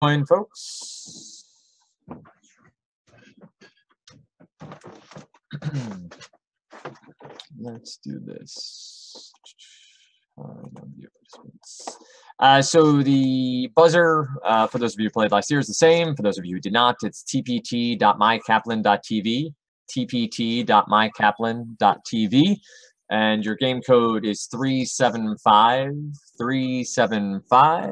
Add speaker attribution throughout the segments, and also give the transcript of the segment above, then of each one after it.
Speaker 1: Join, folks. Let's do this. So the buzzer, for those of you who played last year, is the same. For those of you who did not, it's tpt.mykaplan.tv, tpt.mykaplan.tv, and your game code is 375375.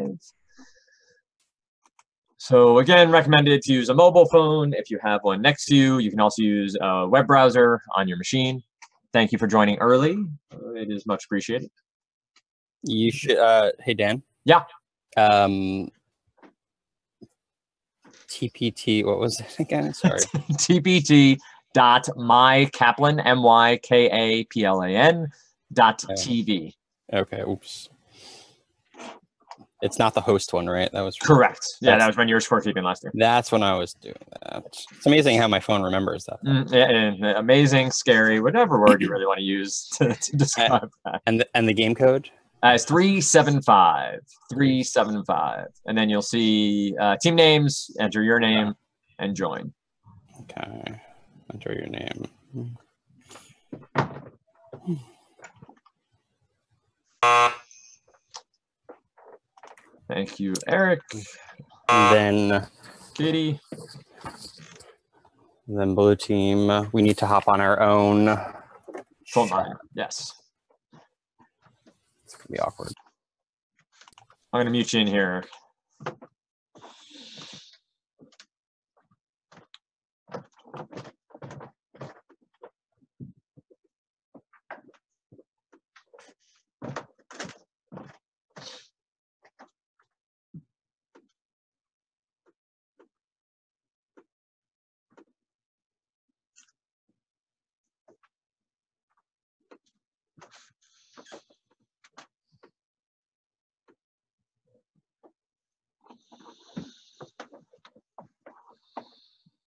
Speaker 1: So again, recommended to use a mobile phone if you have one next to you. You can also use a web browser on your machine. Thank you for joining early. It is much appreciated.
Speaker 2: You should, hey, Dan.
Speaker 1: Yeah.
Speaker 2: TPT, what was it again? Sorry.
Speaker 1: tpt.mykaplan, MYKAPLAN.TV.
Speaker 2: Okay, oops. It's not the host one, right? That was
Speaker 1: correct. Yeah, that was when you were scorekeeping last year.
Speaker 2: That's when I was doing that. It's amazing how my phone remembers that.
Speaker 1: Yeah, amazing, scary, whatever word you really want to use to describe that.
Speaker 2: And the game code?
Speaker 1: It's 375. And then you'll see team names, enter your name, and join.
Speaker 2: Okay, enter your name.
Speaker 1: Thank you, Eric.
Speaker 2: And then
Speaker 1: Katie.
Speaker 2: And then blue team, we need to hop on our own.
Speaker 1: Phone line, yes.
Speaker 2: It's gonna be awkward.
Speaker 1: I'm gonna mute you in here.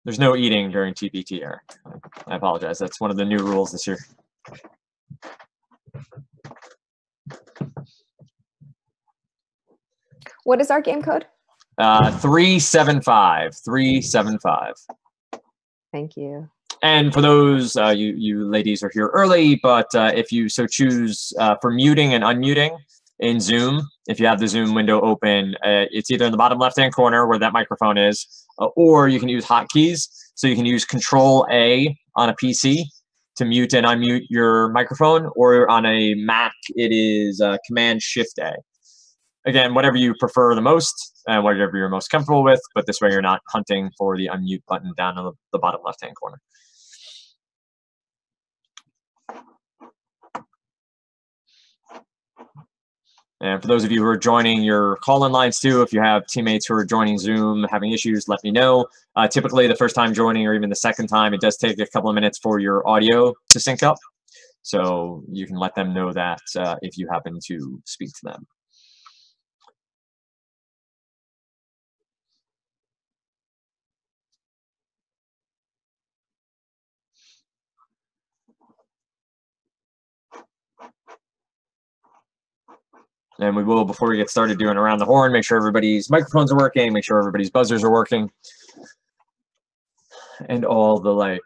Speaker 1: There's no eating during TPT, Eric. I apologize. That's one of the new rules this year.
Speaker 3: What is our game code?
Speaker 1: 375.
Speaker 3: Thank you.
Speaker 1: And for those, you ladies are here early, but if you so choose for muting and unmuting in Zoom, if you have the Zoom window open, it's either in the bottom left-hand corner where that microphone is, or you can use hotkeys. So you can use Control-A on a PC to mute and unmute your microphone, or on a Mac, it is Command-Shift-A. Again, whatever you prefer the most, and whatever you're most comfortable with, but this way you're not hunting for the unmute button down in the bottom left-hand corner. And for those of you who are joining your call-in lines too, if you have teammates who are joining Zoom having issues, let me know. Typically, the first time joining or even the second time, it does take a couple of minutes for your audio to sync up. So you can let them know that if you happen to speak to them. And we will, before we get started doing around the horn, make sure everybody's microphones are working, make sure everybody's buzzers are working, and all the like.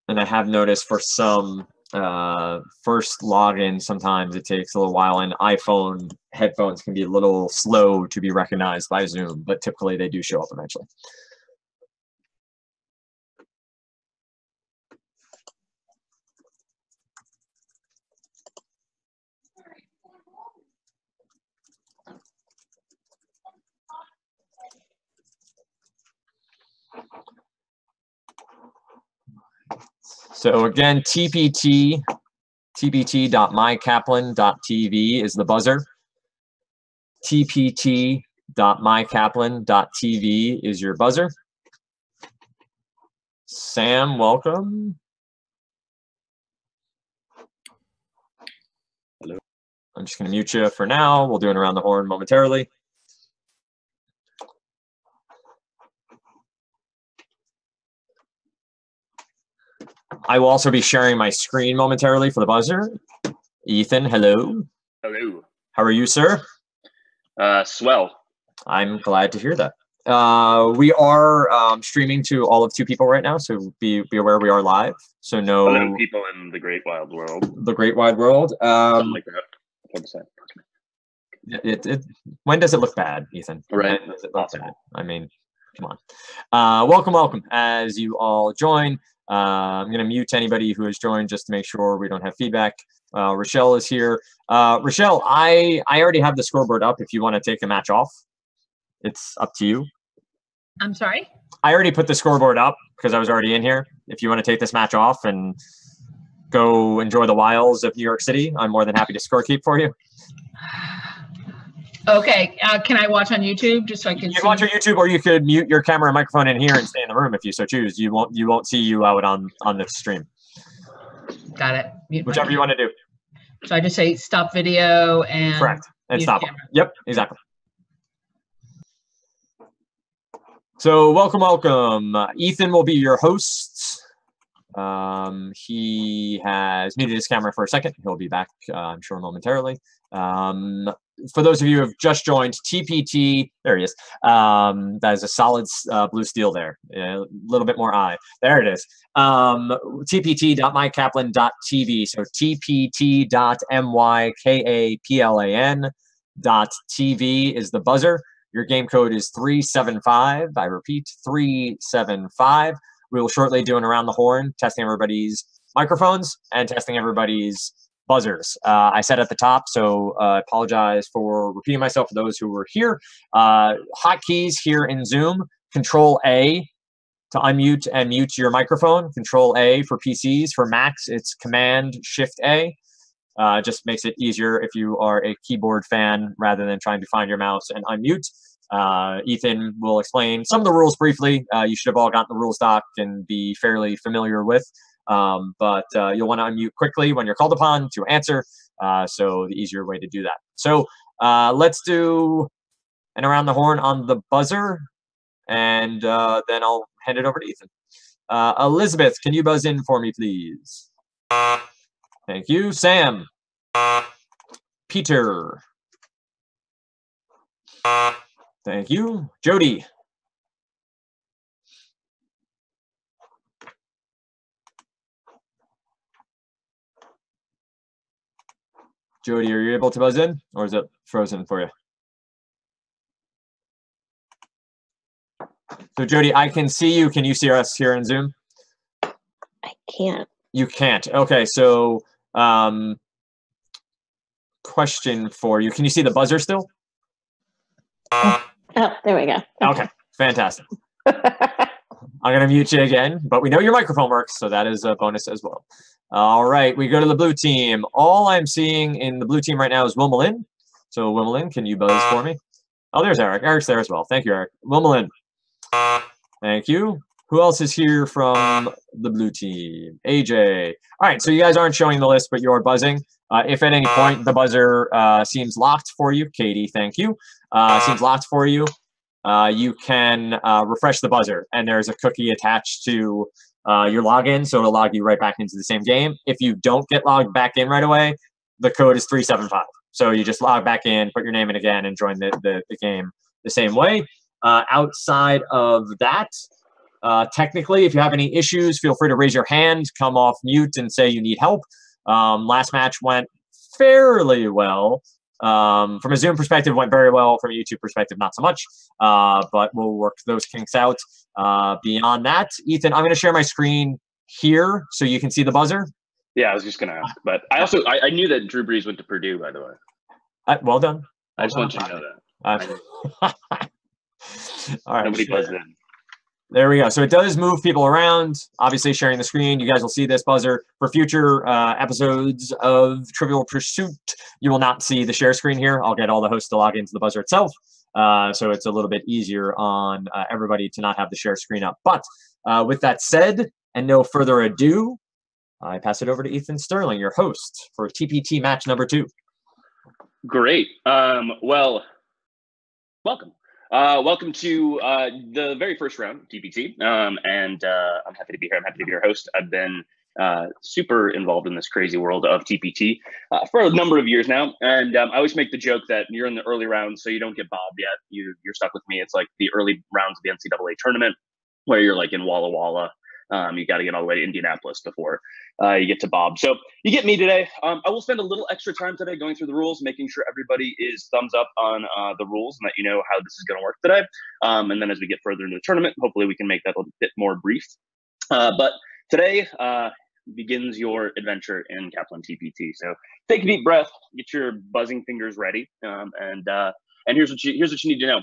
Speaker 1: And I have noticed for some first login, sometimes it takes a little while, and iPhone headphones can be a little slow to be recognized by Zoom, but typically they do show up eventually. So again, tpt.mykaplan.tv is the buzzer. tpt.mykaplan.tv is your buzzer. Sam, welcome. I'm just going to mute you for now. We'll do it around the horn momentarily. I will also be sharing my screen momentarily for the buzzer. Ethan, hello.
Speaker 4: Hello.
Speaker 1: How are you, sir?
Speaker 4: Swell.
Speaker 1: I'm glad to hear that. We are streaming to all of 2 people right now, so be aware we are live. So no.
Speaker 4: Hello, people in the great wild world.
Speaker 1: The great wide world.
Speaker 4: Something like that. Hard to say.
Speaker 1: When does it look bad, Ethan?
Speaker 4: Right.
Speaker 1: When does it look bad? I mean, come on. Welcome. As you all join, I'm going to mute anybody who has joined just to make sure we don't have feedback. Rochelle is here. Rochelle, I already have the scoreboard up if you want to take a match off. It's up to you.
Speaker 5: I'm sorry?
Speaker 1: I already put the scoreboard up because I was already in here. If you want to take this match off and go enjoy the wilds of New York City, I'm more than happy to scorekeep for you.
Speaker 5: Okay. Can I watch on YouTube just so I can
Speaker 1: You
Speaker 5: see?
Speaker 1: can watch on YouTube, or you could mute your camera and microphone in here and stay in the room if you so choose. You won't see you out on the stream.
Speaker 5: Got it. Mute
Speaker 1: Whichever you want to do.
Speaker 5: So I just say stop video and
Speaker 1: Correct. And
Speaker 5: mute
Speaker 1: stop.
Speaker 5: camera.
Speaker 1: Yep, exactly. So welcome. Ethan will be your host. He has muted his camera for a second. He'll be back, I'm sure, momentarily. For those of you who have just joined, TPT, there he is. That is a solid blue steel there. A little bit more eye. There it is. tpt.mykaplan.tv. So tpt.mykaplan.tv is the buzzer. Your game code is 375. I repeat, 375. We will shortly do an around the horn, testing everybody's microphones and testing everybody's buzzers. I said at the top, so apologize for repeating myself for those who were here. Hotkeys here in Zoom, Control A to unmute and mute your microphone. Control A for PCs. For Macs, it's Command Shift A. Just makes it easier if you are a keyboard fan rather than trying to find your mouse and unmute. Ethan will explain some of the rules briefly. You should have all gotten the rules doc and be fairly familiar with. But you'll want to unmute quickly when you're called upon to answer. So the easier way to do that. So let's do an around the horn on the buzzer, and then I'll hand it over to Ethan. Elizabeth, can you buzz in for me, please? Thank you. Sam. Peter. Thank you. Jody. Jody, are you able to buzz in, or is it frozen for you? So Jody, I can see you. Can you see us here in Zoom?
Speaker 6: I can't.
Speaker 1: You can't. Okay, so question for you. Can you see the buzzer still?
Speaker 6: Oh, there we go.
Speaker 1: Okay, fantastic. I'm going to mute you again, but we know your microphone works, so that is a bonus as well. All right, we go to the blue team. All I'm seeing in the blue team right now is Wilmelin. So Wilmelin, can you buzz for me? Oh, there's Eric. Eric's there as well. Thank you, Eric. Wilmelin. Thank you. Who else is here from the blue team? AJ. All right, so you guys aren't showing the list, but you're buzzing. If at any point the buzzer seems locked for you, Katie, thank you, seems locked for you, you can refresh the buzzer, and there's a cookie attached to your login, so it'll log you right back into the same game. If you don't get logged back in right away, the code is 375. So you just log back in, put your name in again, and join the game the same way. Outside of that, technically, if you have any issues, feel free to raise your hand, come off mute, and say you need help. Last match went fairly well. From a Zoom perspective, went very well. From a YouTube perspective, not so much. But we'll work those kinks out. Beyond that, Ethan, I'm going to share my screen here so you can see the buzzer.
Speaker 4: Yeah, I was just going to ask. But I knew that Drew Brees went to Purdue, by the way.
Speaker 1: Well done.
Speaker 4: I just want you to know that.
Speaker 1: All right.
Speaker 4: Nobody buzzed in.
Speaker 1: There we go. So it does move people around, obviously sharing the screen. You guys will see this buzzer. For future episodes of Trivial Pursuit, you will not see the share screen here. I'll get all the hosts to log into the buzzer itself. So it's a little bit easier on everybody to not have the share screen up. But with that said, and no further ado, I pass it over to Ethan Sterling, your host for TPT match number 2.
Speaker 4: Great. Well, welcome. Welcome to the very first round of TPT. And I'm happy to be here. I'm happy to be your host. I've been super involved in this crazy world of TPT for a number of years now. And I always make the joke that you're in the early rounds, so you don't get bobbed yet. You're stuck with me. It's like the early rounds of the NCAA tournament where you're like in Walla Walla. You got to get all the way to Indianapolis before you get to Bob. So you get me today. I will spend a little extra time today going through the rules, making sure everybody is thumbs up on the rules and that you know how this is going to work today. And then as we get further into the tournament, hopefully we can make that a bit more brief. But today begins your adventure in Kaplan TPT. So take a deep breath, get your buzzing fingers ready, and here's what you need to know.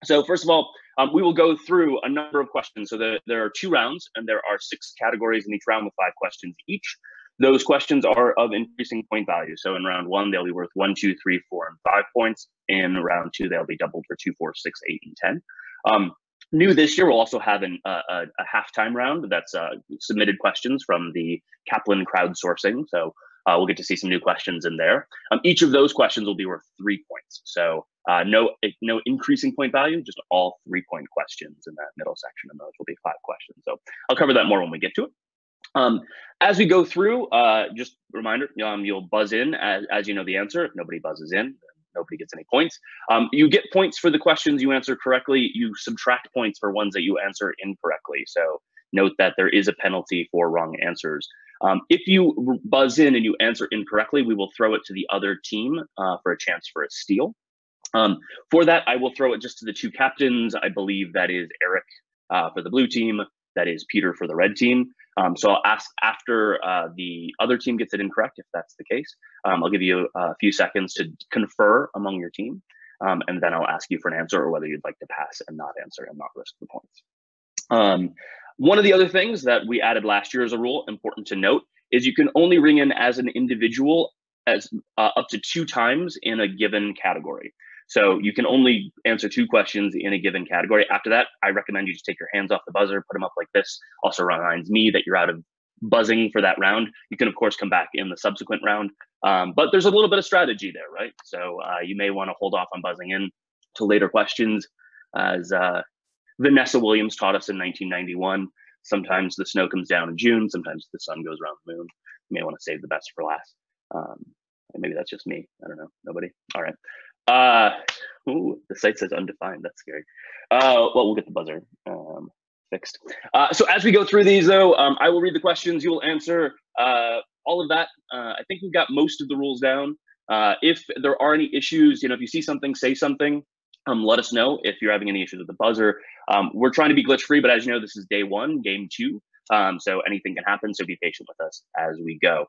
Speaker 4: So first of all, we will go through a number of questions. So there are 2 rounds, and there are 6 categories in each round with 5 questions each. Those questions are of increasing point value. So in round 1, they'll be worth 1, 2, 3, 4, and 5 points. In round 2, they'll be doubled for 2, 4, 6, 8, and 10. New this year, we'll also have a halftime round that's submitted questions from the Kaplan crowdsourcing. So we'll get to see some new questions in there. Each of those questions will be worth 3 points. So no increasing point value, just all 3-point questions in that middle section, and those will be 5 questions. So I'll cover that more when we get to it. As we go through, just a reminder, you'll buzz in as you know the answer. If nobody buzzes in, nobody gets any points. You get points for the questions you answer correctly. You subtract points for ones that you answer incorrectly. So note that there is a penalty for wrong answers. If you buzz in and you answer incorrectly, we will throw it to the other team for a chance for a steal. For that, I will throw it just to the 2 captains. I believe that is Eric for the blue team. That is Peter for the red team. So I'll ask after the other team gets it incorrect, if that's the case. I'll give you a few seconds to confer among your team, and then I'll ask you for an answer or whether you'd like to pass and not answer and not risk the points. One of the other things that we added last year as a rule, important to note, is you can only ring in as an individual as up to 2 times in a given category. So you can only answer 2 questions in a given category. After that, I recommend you just take your hands off the buzzer, put them up like this. Also reminds me that you're out of buzzing for that round. You can, of course, come back in the subsequent round. But there's a little bit of strategy there, right? So you may want to hold off on buzzing in to later questions. As Vanessa Williams taught us in 1991, sometimes the snow comes down in June, sometimes the sun goes around the moon. You may want to save the best for last. Maybe that's just me. I don't know. Nobody? All right. Ooh, the site says undefined. That's scary. Well, we'll get the buzzer fixed. So as we go through these, though, I will read the questions. You will answer all of that. I think we've got most of the rules down. If there are any issues, if you see something, say something. Let us know if you're having any issues with the buzzer. We're trying to be glitch free, but as you know, this is day 1, game 2. So anything can happen, so be patient with us as we go.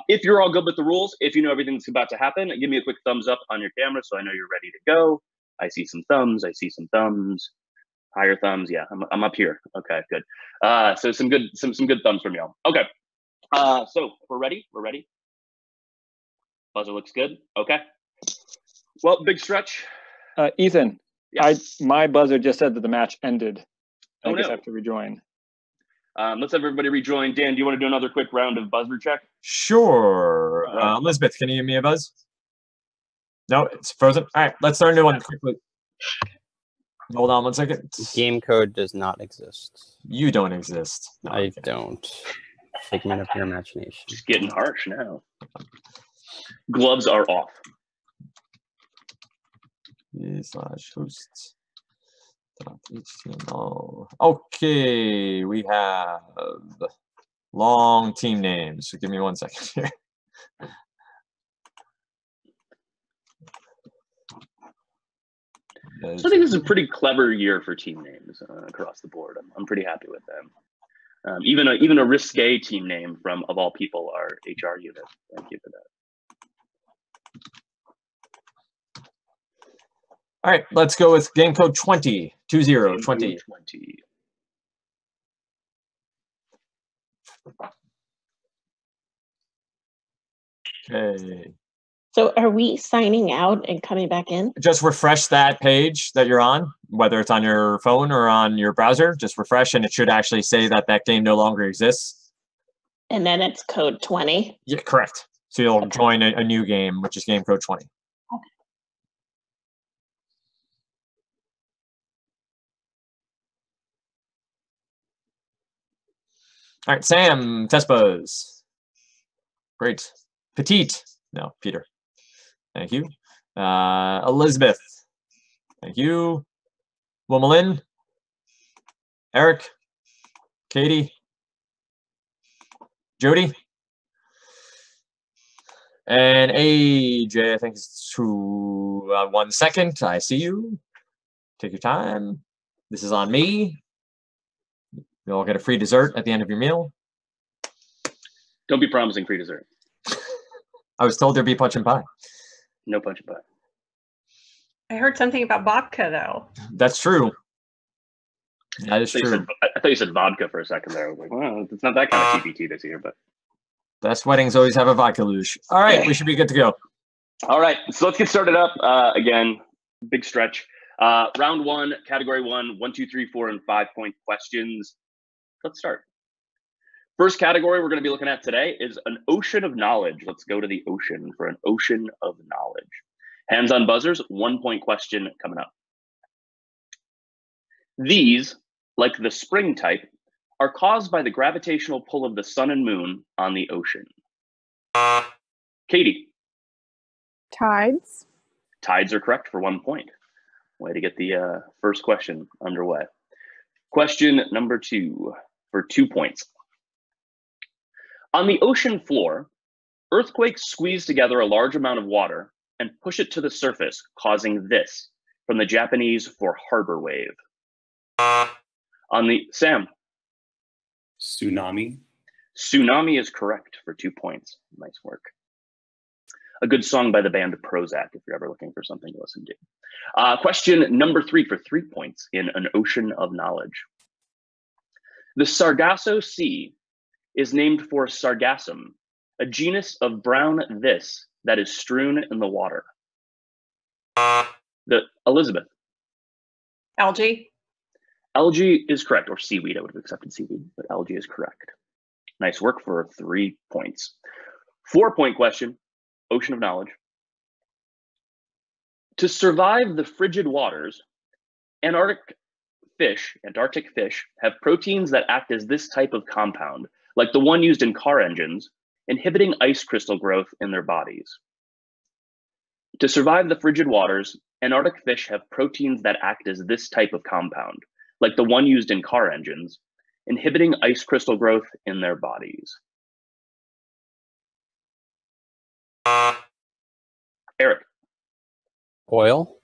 Speaker 4: If you're all good with the rules, if you know everything's about to happen, give me a quick thumbs up on your camera so I know you're ready to go. I see some thumbs. I see some thumbs. Higher thumbs. Yeah, I'm up here. Okay, good. So some good thumbs from y'all. Okay. So we're ready. We're ready. Buzzer looks good. Okay. Well, big stretch.
Speaker 7: Ethan,
Speaker 4: Yes.
Speaker 7: my buzzer just said that the match ended. I
Speaker 4: Oh,
Speaker 7: guess
Speaker 4: no.
Speaker 7: I have to rejoin.
Speaker 4: Let's have everybody rejoin. Dan, do you want to do another quick round of buzzer check?
Speaker 1: Sure. Elizabeth, can you give me a buzz? No, it's frozen. All right, let's start a new one quickly. Hold on 1 second.
Speaker 2: Game code does not exist.
Speaker 1: You don't exist. No,
Speaker 2: I
Speaker 1: okay.
Speaker 2: don't. Figment of your imagination.
Speaker 4: It's getting harsh now. Gloves are off.
Speaker 1: /hosts. HTML. Okay, we have long team names. So give me 1 second here.
Speaker 4: So I think this is a pretty clever year for team names across the board. I'm pretty happy with them. Even a risque team name from, of all people, our HR unit. Thank you for that.
Speaker 1: All right, let's go with game code 20, 2020. Okay.
Speaker 6: So are we signing out and coming back in?
Speaker 1: Just refresh that page that you're on, whether it's on your phone or on your browser. Just refresh, and it should actually say that that game no longer exists.
Speaker 6: And then it's code 20.
Speaker 1: Yeah, correct. So you'll join a new game, which is game code 20.
Speaker 6: Okay.
Speaker 1: All right, Sam, test buzz. Great. Petite. No, Peter. Thank you. Elizabeth. Thank you. Womalyn. Eric. Katie. Jody. And AJ, I think it's 1 second. I see you. Take your time. This is on me. You all get a free dessert at the end of your meal.
Speaker 4: Don't be promising free dessert.
Speaker 1: I was told there'd be punch and pie.
Speaker 4: No punch and pie.
Speaker 8: I heard something about vodka though.
Speaker 1: That's true. That is
Speaker 4: I
Speaker 1: true.
Speaker 4: thought you said vodka for a second there. I was like, well, it's not that kind of TPT this year, but.
Speaker 1: Best weddings always have a vodka luge. All right, we should be good to go.
Speaker 4: All right, so let's get started up. Again, big stretch. Round one, category 1, 1, 2, 3, 4, and 5 point questions. Let's start. First category we're going to be looking at today is an ocean of knowledge. Let's go to the ocean for an ocean of knowledge. Hands on buzzers, 1 point question coming up. These, like the spring type, are caused by the gravitational pull of the sun and moon on the ocean. Katie.
Speaker 3: Tides.
Speaker 4: Tides are correct for 1 point. Way to get the first question underway. Question number 2 for 2 points. On the ocean floor, earthquakes squeeze together a large amount of water and push it to the surface, causing this, from the Japanese for harbor wave. On the Sam.
Speaker 9: Tsunami.
Speaker 4: Tsunami is correct for 2 points. Nice work. A good song by the band Prozac, if you're ever looking for something to listen to. Question number 3 for 3 points in an ocean of knowledge. The Sargasso Sea is named for Sargassum, a genus of brown this that is strewn in the water. Elizabeth.
Speaker 8: Algae.
Speaker 4: Algae is correct, or seaweed. I would have accepted seaweed, but algae is correct. Nice work for 3 points. 4 point question, ocean of knowledge. To survive the frigid waters, Antarctic fish have proteins that act as this type of compound, like the one used in car engines, inhibiting ice crystal growth in their bodies. To survive the frigid waters, Antarctic fish have proteins that act as this type of compound, like the one used in car engines, inhibiting ice crystal growth in their bodies. Eric.
Speaker 2: Oil.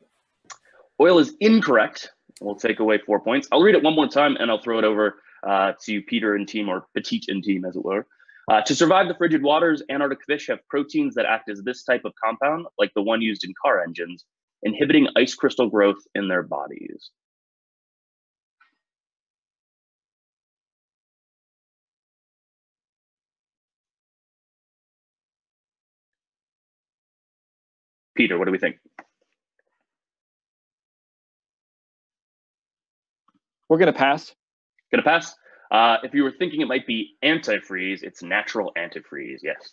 Speaker 4: Oil is incorrect. We'll take away 4 points. I'll read it one more time and I'll throw it over to Peter and team, or Petite and team as it were. To survive the frigid waters, Antarctic fish have proteins that act as this type of compound, like the one used in car engines, inhibiting ice crystal growth in their bodies. Peter, what do we think?
Speaker 7: We're going to pass.
Speaker 4: Gonna pass. If you were thinking it might be antifreeze, it's natural antifreeze. Yes,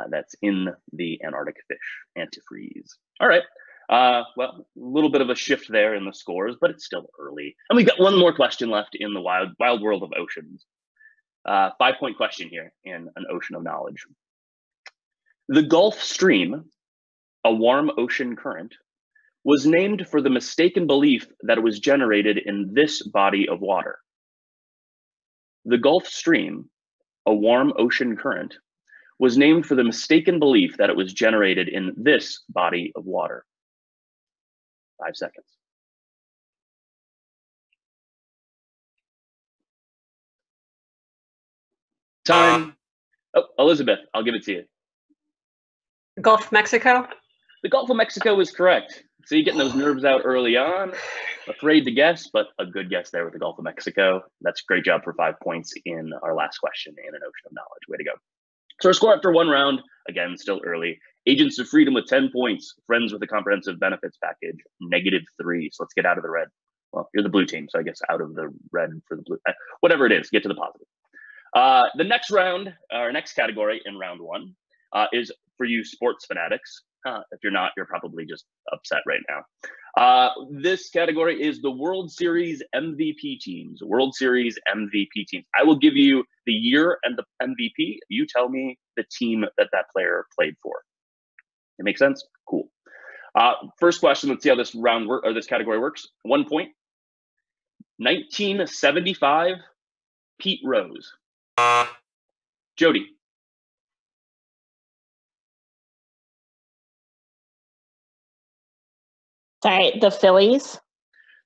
Speaker 4: that's in the Antarctic fish, antifreeze. All right. Well, a little bit of a shift there in the scores, but it's still early. And we've got one more question left in the wild world of oceans. 5 point question here in an ocean of knowledge. The Gulf Stream, a warm ocean current, was named for the mistaken belief that it was generated in this body of water. The Gulf Stream, a warm ocean current, was named for the mistaken belief that it was generated in this body of water. 5 seconds. Time. Oh, Elizabeth, I'll give it to you.
Speaker 8: Gulf of Mexico.
Speaker 4: The Gulf of Mexico is correct. So you're getting those nerves out early on. Afraid to guess, but a good guess there with the Gulf of Mexico. That's a great job for 5 points in our last question in an ocean of knowledge. Way to go. So our score after 1 round, again, still early. Agents of Freedom with 10 points. Friends with a comprehensive benefits package, -3. So let's get out of the red. Well, you're the blue team, so I guess out of the red for the blue. Whatever it is, get to the positive. The next round, our next category in round 1 is for you sports fanatics. If you're not, you're probably just upset right now. This category is the World Series MVP teams. World Series MVP teams. I will give you the year and the MVP. You tell me the team that player played for. It makes sense? Cool. First question. Let's see how this this category works. 1 point. 1975. Pete Rose. Jody.
Speaker 6: Sorry, the Phillies.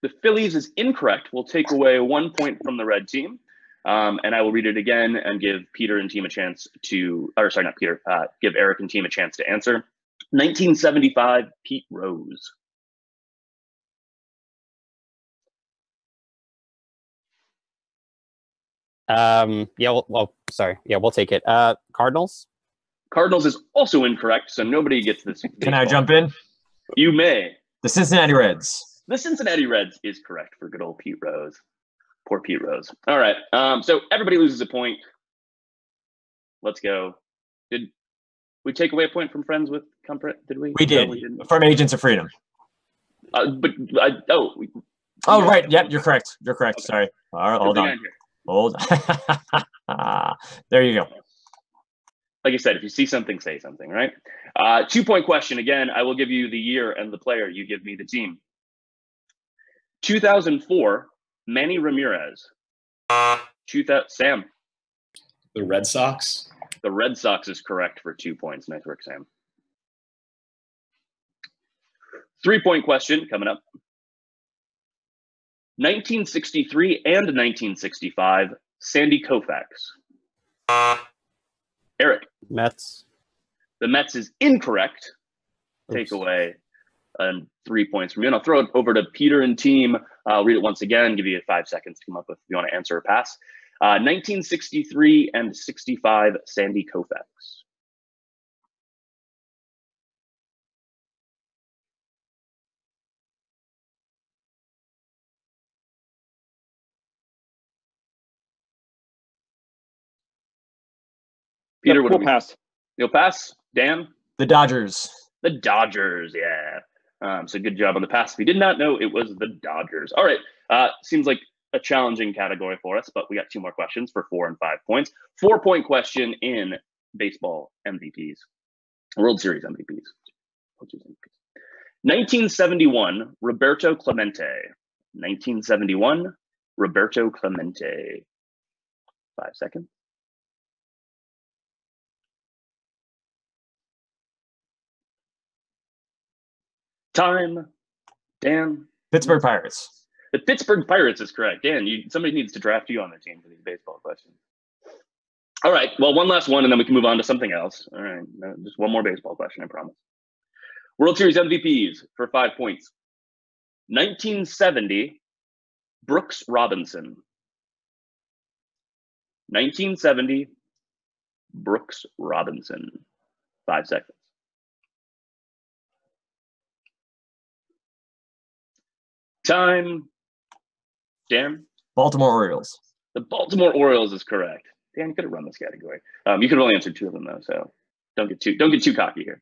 Speaker 4: The Phillies is incorrect. We'll take away 1 point from the red team. And I will read it again and give Peter and team a chance to, or sorry, not Peter, give Eric and team a chance to answer. 1975, Pete Rose.
Speaker 2: Sorry. Yeah, we'll take it. Cardinals?
Speaker 4: Cardinals is also incorrect, so nobody gets this.
Speaker 1: Can I jump in?
Speaker 4: You may.
Speaker 1: The Cincinnati Reds.
Speaker 4: The Cincinnati Reds is correct for good old Pete Rose. Poor Pete Rose. All right. So everybody loses a point. Let's go. Did we take away a point from Friends with Comfort? Did we?
Speaker 1: We did.
Speaker 4: No, we didn't.
Speaker 1: From Agents of Freedom.
Speaker 4: Right.
Speaker 1: Yep, you're correct. You're correct.
Speaker 4: Okay.
Speaker 1: Sorry. All right, hold on. Hold on. There you go.
Speaker 4: Like I said, if you see something, say something, right? 2 point question. Again, I will give you the year and the player. You give me the team. 2004, Manny Ramirez. Sam.
Speaker 9: The Red Sox.
Speaker 4: The Red Sox is correct for 2 points. Nice work, Sam. 3 point question coming up. 1963 and 1965, Sandy Koufax. Eric.
Speaker 2: Mets.
Speaker 4: The Mets is incorrect. Take away 3 points from you. And I'll throw it over to Peter and team. I'll read it once again, give you 5 seconds to come up with if you want to answer or pass. 1963 and 65, Sandy Koufax. Peter,
Speaker 7: We'll pass.
Speaker 4: You'll pass? Dan?
Speaker 1: The Dodgers.
Speaker 4: The Dodgers, yeah. So good job on the pass. If you did not know, it was the Dodgers. All right. Seems like a challenging category for us, but we got 2 more questions for 4 and 5 points. 4 point question in baseball MVPs. World Series MVPs. 1971, Roberto Clemente. 1971, Roberto Clemente. 5 seconds. Time. Dan.
Speaker 1: Pittsburgh Pirates.
Speaker 4: The Pittsburgh Pirates is correct. Dan, somebody needs to draft you on the team for these baseball questions. All right. Well, one last one, and then we can move on to something else. All right. Just one more baseball question, I promise. World Series MVPs for 5 points. 1970, Brooks Robinson. 1970, Brooks Robinson. 5 seconds. Time. Dan?
Speaker 1: Baltimore Orioles.
Speaker 4: The Baltimore Orioles is correct. Dan, you could have run this category. You could have only answered 2 of them though, so don't get too cocky here.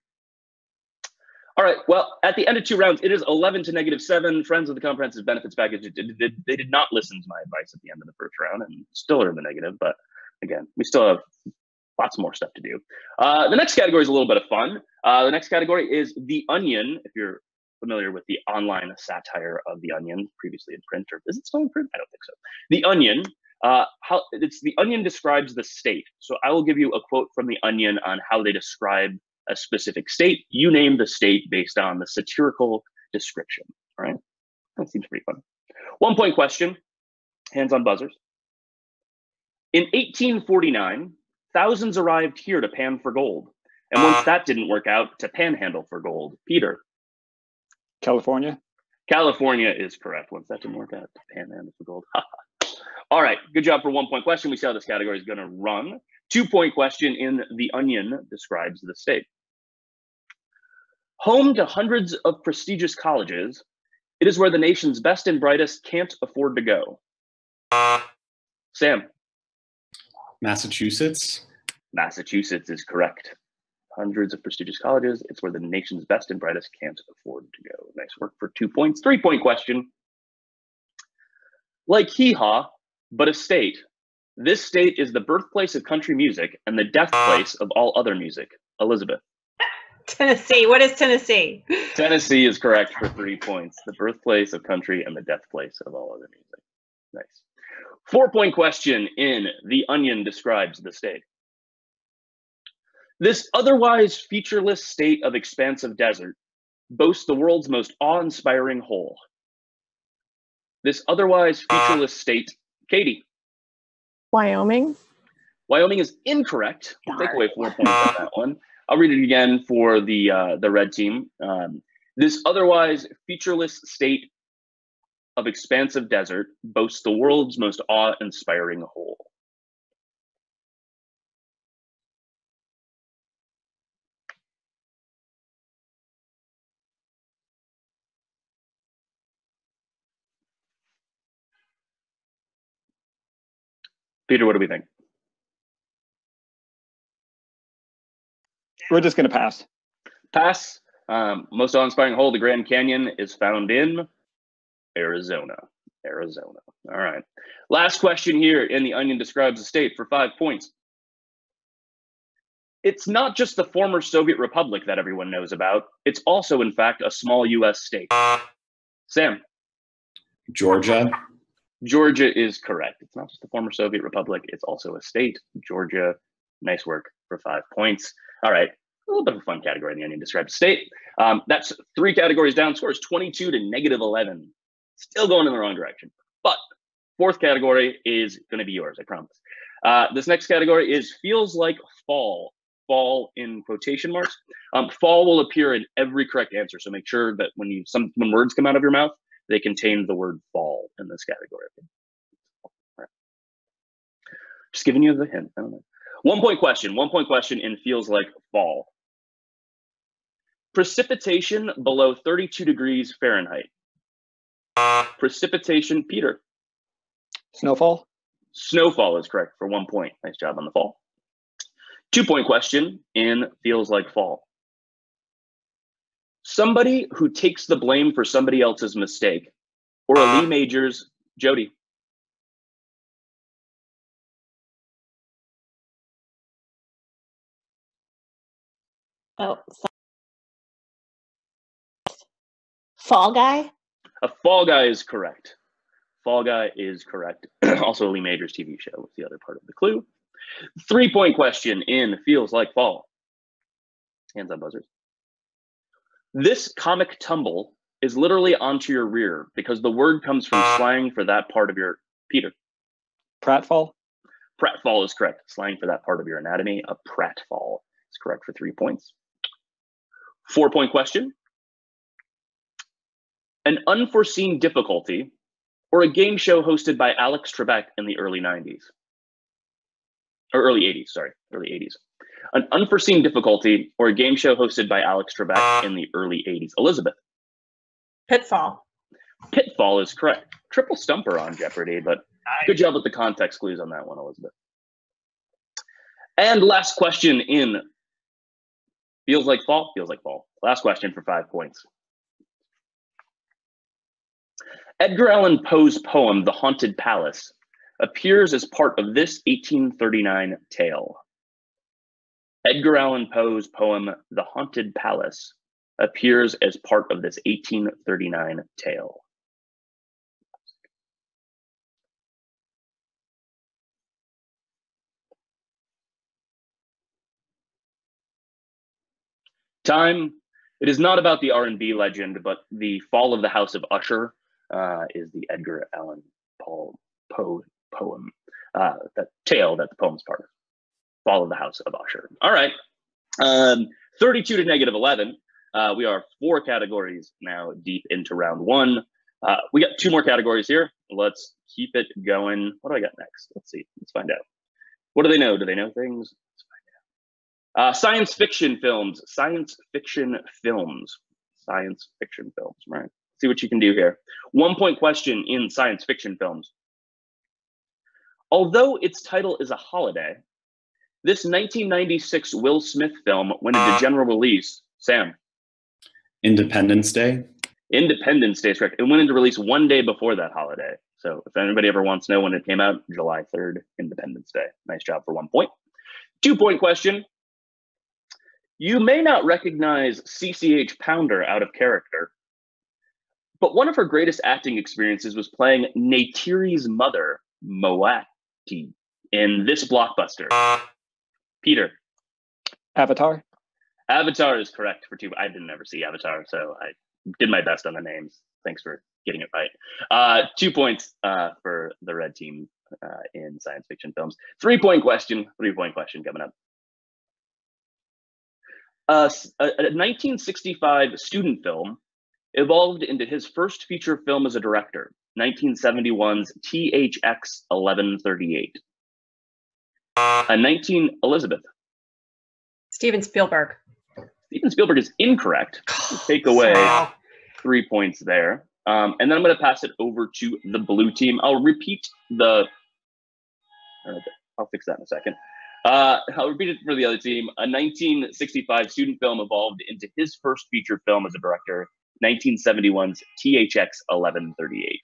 Speaker 4: All right. Well, at the end of 2 rounds, it is 11 to -7. Friends of the comprehensive benefits package, they did not listen to my advice at the end of the first round and still are in the negative. But again, we still have lots more stuff to do. The next category is a little bit of fun. The next category is The Onion. If you're familiar with the online satire of The Onion, previously in print, or is it still in print? I don't think so. The Onion. The Onion describes the state. So I will give you a quote from The Onion on how they describe a specific state. You name the state based on the satirical description. All right. That seems pretty fun. 1 point question. Hands on buzzers. In 1849, thousands arrived here to pan for gold. And once that didn't work out, to panhandle for gold. Peter.
Speaker 7: California.
Speaker 4: California is correct. Once that didn't work out, to panhandle for gold. All right. Good job for 1 point question. We see how this category is going to run. 2 point question in The Onion describes the state. Home to hundreds of prestigious colleges, it is where the nation's best and brightest can't afford to go. Sam.
Speaker 9: Massachusetts.
Speaker 4: Massachusetts is correct. Hundreds of prestigious colleges, it's where the nation's best and brightest can't afford to go. Nice Nice work for 2 points. 3-point question. Like Hee Haw, but a state. This state is the birthplace of country music and the death place of all other music. Elizabeth.
Speaker 8: Tennessee. What is Tennessee?
Speaker 4: Tennessee is correct for 3 points. The birthplace of country and the death place of all other music. Nice. 4-point question in The Onion describes the state. This otherwise featureless state of expansive desert boasts the world's most awe-inspiring hole. This otherwise featureless state, Katie.
Speaker 3: Wyoming.
Speaker 4: Wyoming is incorrect. Take away 4 points on that one. I'll read it again for the red team. This otherwise featureless state of expansive desert boasts the world's most awe-inspiring hole. Peter, what do we think?
Speaker 7: We're just going to pass.
Speaker 4: Pass. Most awe-inspiring hole, the Grand Canyon, is found in Arizona. Arizona. All right. Last question here in The Onion describes the state for 5 points. It's not just the former Soviet Republic that everyone knows about. It's also, in fact, a small U.S. state. Sam.
Speaker 9: Georgia.
Speaker 4: Georgia is correct. It's not just the former Soviet Republic. It's also a state. Georgia. Nice work for 5 points. All right. A little bit of a fun category in The Onion describes the state. That's 3 categories down. Scores 22 to -11. Still going in the wrong direction. But 4th category is going to be yours, I promise. This next category is feels like fall. Fall in quotation marks. Fall will appear in every correct answer. So make sure that when words come out of your mouth, they contain the word fall in this category. All right. Just giving you the hint. I don't know. 1-point question. 1-point question in feels like fall. Precipitation below 32 degrees Fahrenheit. Precipitation, Peter.
Speaker 7: Snowfall.
Speaker 4: Snowfall is correct for 1 point. Nice job on the fall. 2-point question in feels like fall. Somebody who takes the blame for somebody else's mistake, or a Lee Majors, Jody.
Speaker 6: Oh, Fall Guy.
Speaker 4: A Fall Guy is correct. Fall Guy is correct. Also a Lee Majors TV show was the other part of the clue. 3-point question in feels like fall. Hands on buzzers. This comic tumble is literally onto your rear because the word comes from slang for that part of your, Peter.
Speaker 7: Pratfall.
Speaker 4: Pratfall is correct. Slang for that part of your anatomy. A pratfall is correct for 3 points. 4-point question. An unforeseen difficulty, or a game show hosted by Alex Trebek in the early 90s. Or early 80s, sorry, early 80s. An unforeseen difficulty, or a game show hosted by Alex Trebek in the early 80s. Elizabeth.
Speaker 8: Pitfall.
Speaker 4: Pitfall is correct. Triple stumper on Jeopardy, but good job with the context clues on that one, Elizabeth. And last question in feels like fall. Feels like fall. Last question for 5 points. Edgar Allan Poe's poem, The Haunted Palace, appears as part of this 1839 tale. Edgar Allan Poe's poem, The Haunted Palace, appears as part of this 1839 tale. Time. It is not about the R&B legend, but the fall of the House of Usher is the Edgar Allan Poe poem, that tale that the poem's part of. Fall of the House of Usher. All right. 32 to -11. We are 4 categories now deep into round 1. We got 2 more categories here. Let's keep it going. What do I got next? Let's see. Let's find out. What do they know? Do they know things? Let's find out. Science fiction films. Science fiction films. Science fiction films, right? See what you can do here. 1-point question in science fiction films. Although its title is a holiday, this 1996 Will Smith film went into general release. Sam.
Speaker 9: Independence Day.
Speaker 4: Independence Day is correct. It went into release one day before that holiday. So if anybody ever wants to know when it came out, July 3rd, Independence Day. Nice job for 1 point. 2-point question. You may not recognize CCH Pounder out of character, but one of her greatest acting experiences was playing Neytiri's mother, Moati, in this blockbuster. Peter.
Speaker 7: Avatar.
Speaker 4: Avatar is correct for 2. I didn't ever see Avatar, so I did my best on the names. Thanks for getting it right. 2 points for the red team in science fiction films. 3-point question. 3-point question coming up. A 1965 student film evolved into his first feature film as a director, 1971's THX 1138. Elizabeth.
Speaker 8: Steven Spielberg.
Speaker 4: Steven Spielberg is incorrect. Take away 3 points there. And then I'm going to pass it over to the blue team. I'll repeat the. I'll fix that in a second. I'll repeat it for the other team. A 1965 student film evolved into his first feature film as a director, 1971's THX 1138.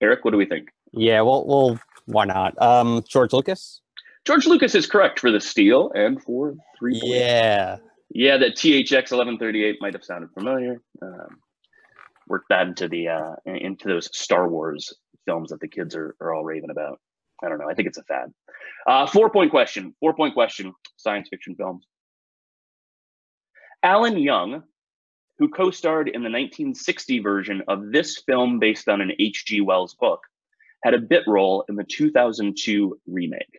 Speaker 4: Eric, what do we think?
Speaker 2: Yeah, well, why not? George Lucas?
Speaker 4: George Lucas is correct for the steal and for 3 points.
Speaker 2: Yeah.
Speaker 4: Yeah, that THX 1138 might have sounded familiar. Work that into the into those Star Wars films that the kids are all raving about. I don't know. I think it's a fad. 4-point question. 4-point question. Science fiction films. Alan Young, who co-starred in the 1960 version of this film based on an H.G. Wells book, had a bit role in the 2002 remake.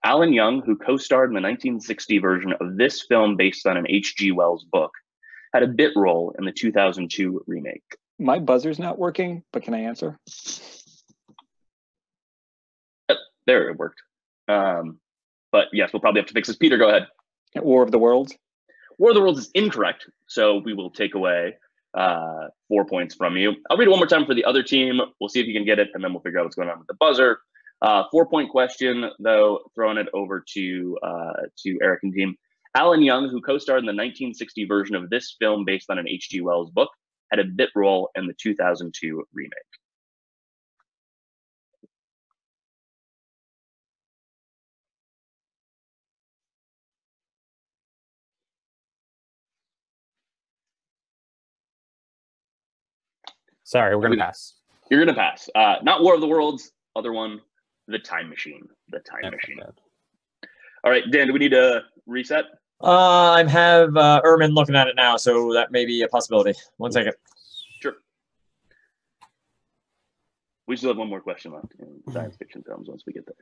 Speaker 4: Alan Young, who co-starred in the 1960 version of this film based on an H.G. Wells book, had a bit role in the 2002 remake.
Speaker 7: My buzzer's not working, but can I answer?
Speaker 4: There, it worked. But yes, we'll probably have to fix this. Peter, go ahead.
Speaker 7: War of the Worlds.
Speaker 4: War of the Worlds is incorrect, so we will take away 4 points from you. I'll read it one more time for the other team. We'll see if you can get it, and then we'll figure out what's going on with the buzzer. 4-point question, though, throwing it over to Eric and team. Alan Young, who co-starred in the 1960 version of this film based on an H.G. Wells book, had a bit role in the 2002 remake.
Speaker 2: Sorry, we're going to pass.
Speaker 4: You're going to pass. Not War of the Worlds, other one, The Time Machine. The Time Machine. All right, Dan, do we need to reset?
Speaker 1: I have Ermin looking at it now, so that may be a possibility. 1 second.
Speaker 4: Sure. We still have one more question left in science fiction films once we get there.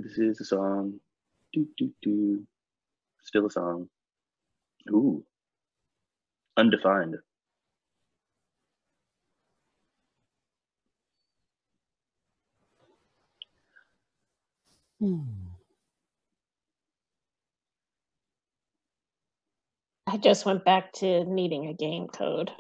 Speaker 4: This is a song. Still a song. Ooh. Undefined.
Speaker 6: I just went back to needing a game code.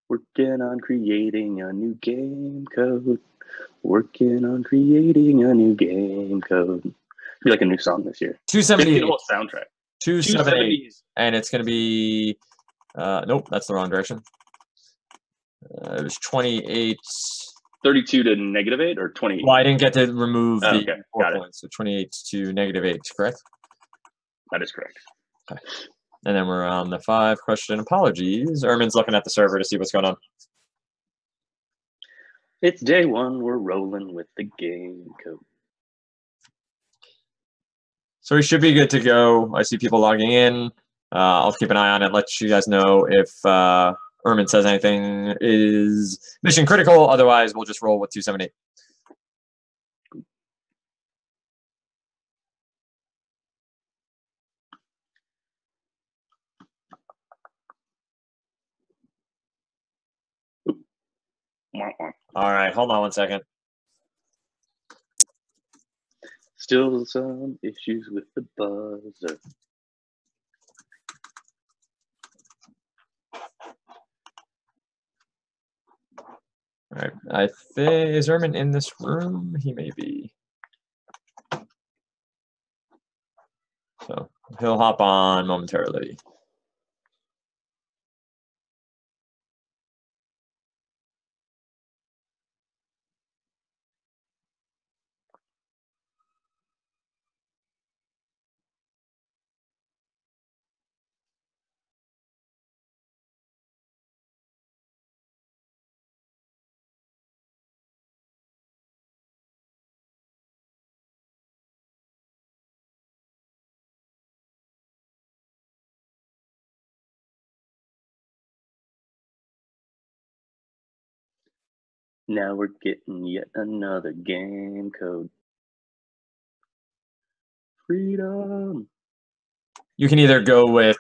Speaker 4: Working on creating a new game code. Working on creating a new game code. Be like a new song this year.
Speaker 1: 278.
Speaker 4: The whole soundtrack.
Speaker 1: 278. And it's going to be, nope, that's the wrong direction. It was 28.
Speaker 4: 32 to -8 or 20?
Speaker 1: Well, I didn't get to remove the
Speaker 4: okay.
Speaker 1: 4 points. So 28 to -8, correct?
Speaker 4: That is correct.
Speaker 1: Okay. And then we're on the 5 question. Apologies. Ermin's looking at the server to see what's going on.
Speaker 4: It's day 1. We're rolling with the game code.
Speaker 1: So we should be good to go. I see people logging in. I'll keep an eye on it, let you guys know if Ermin says anything is mission critical. Otherwise, we'll just roll with 278. All right, hold on one second.
Speaker 4: Still some issues with the buzzer.
Speaker 1: All right, I think, is Ermin in this room? He may be. So he'll hop on momentarily.
Speaker 4: Now we're getting yet another game code. Freedom.
Speaker 1: You can either go with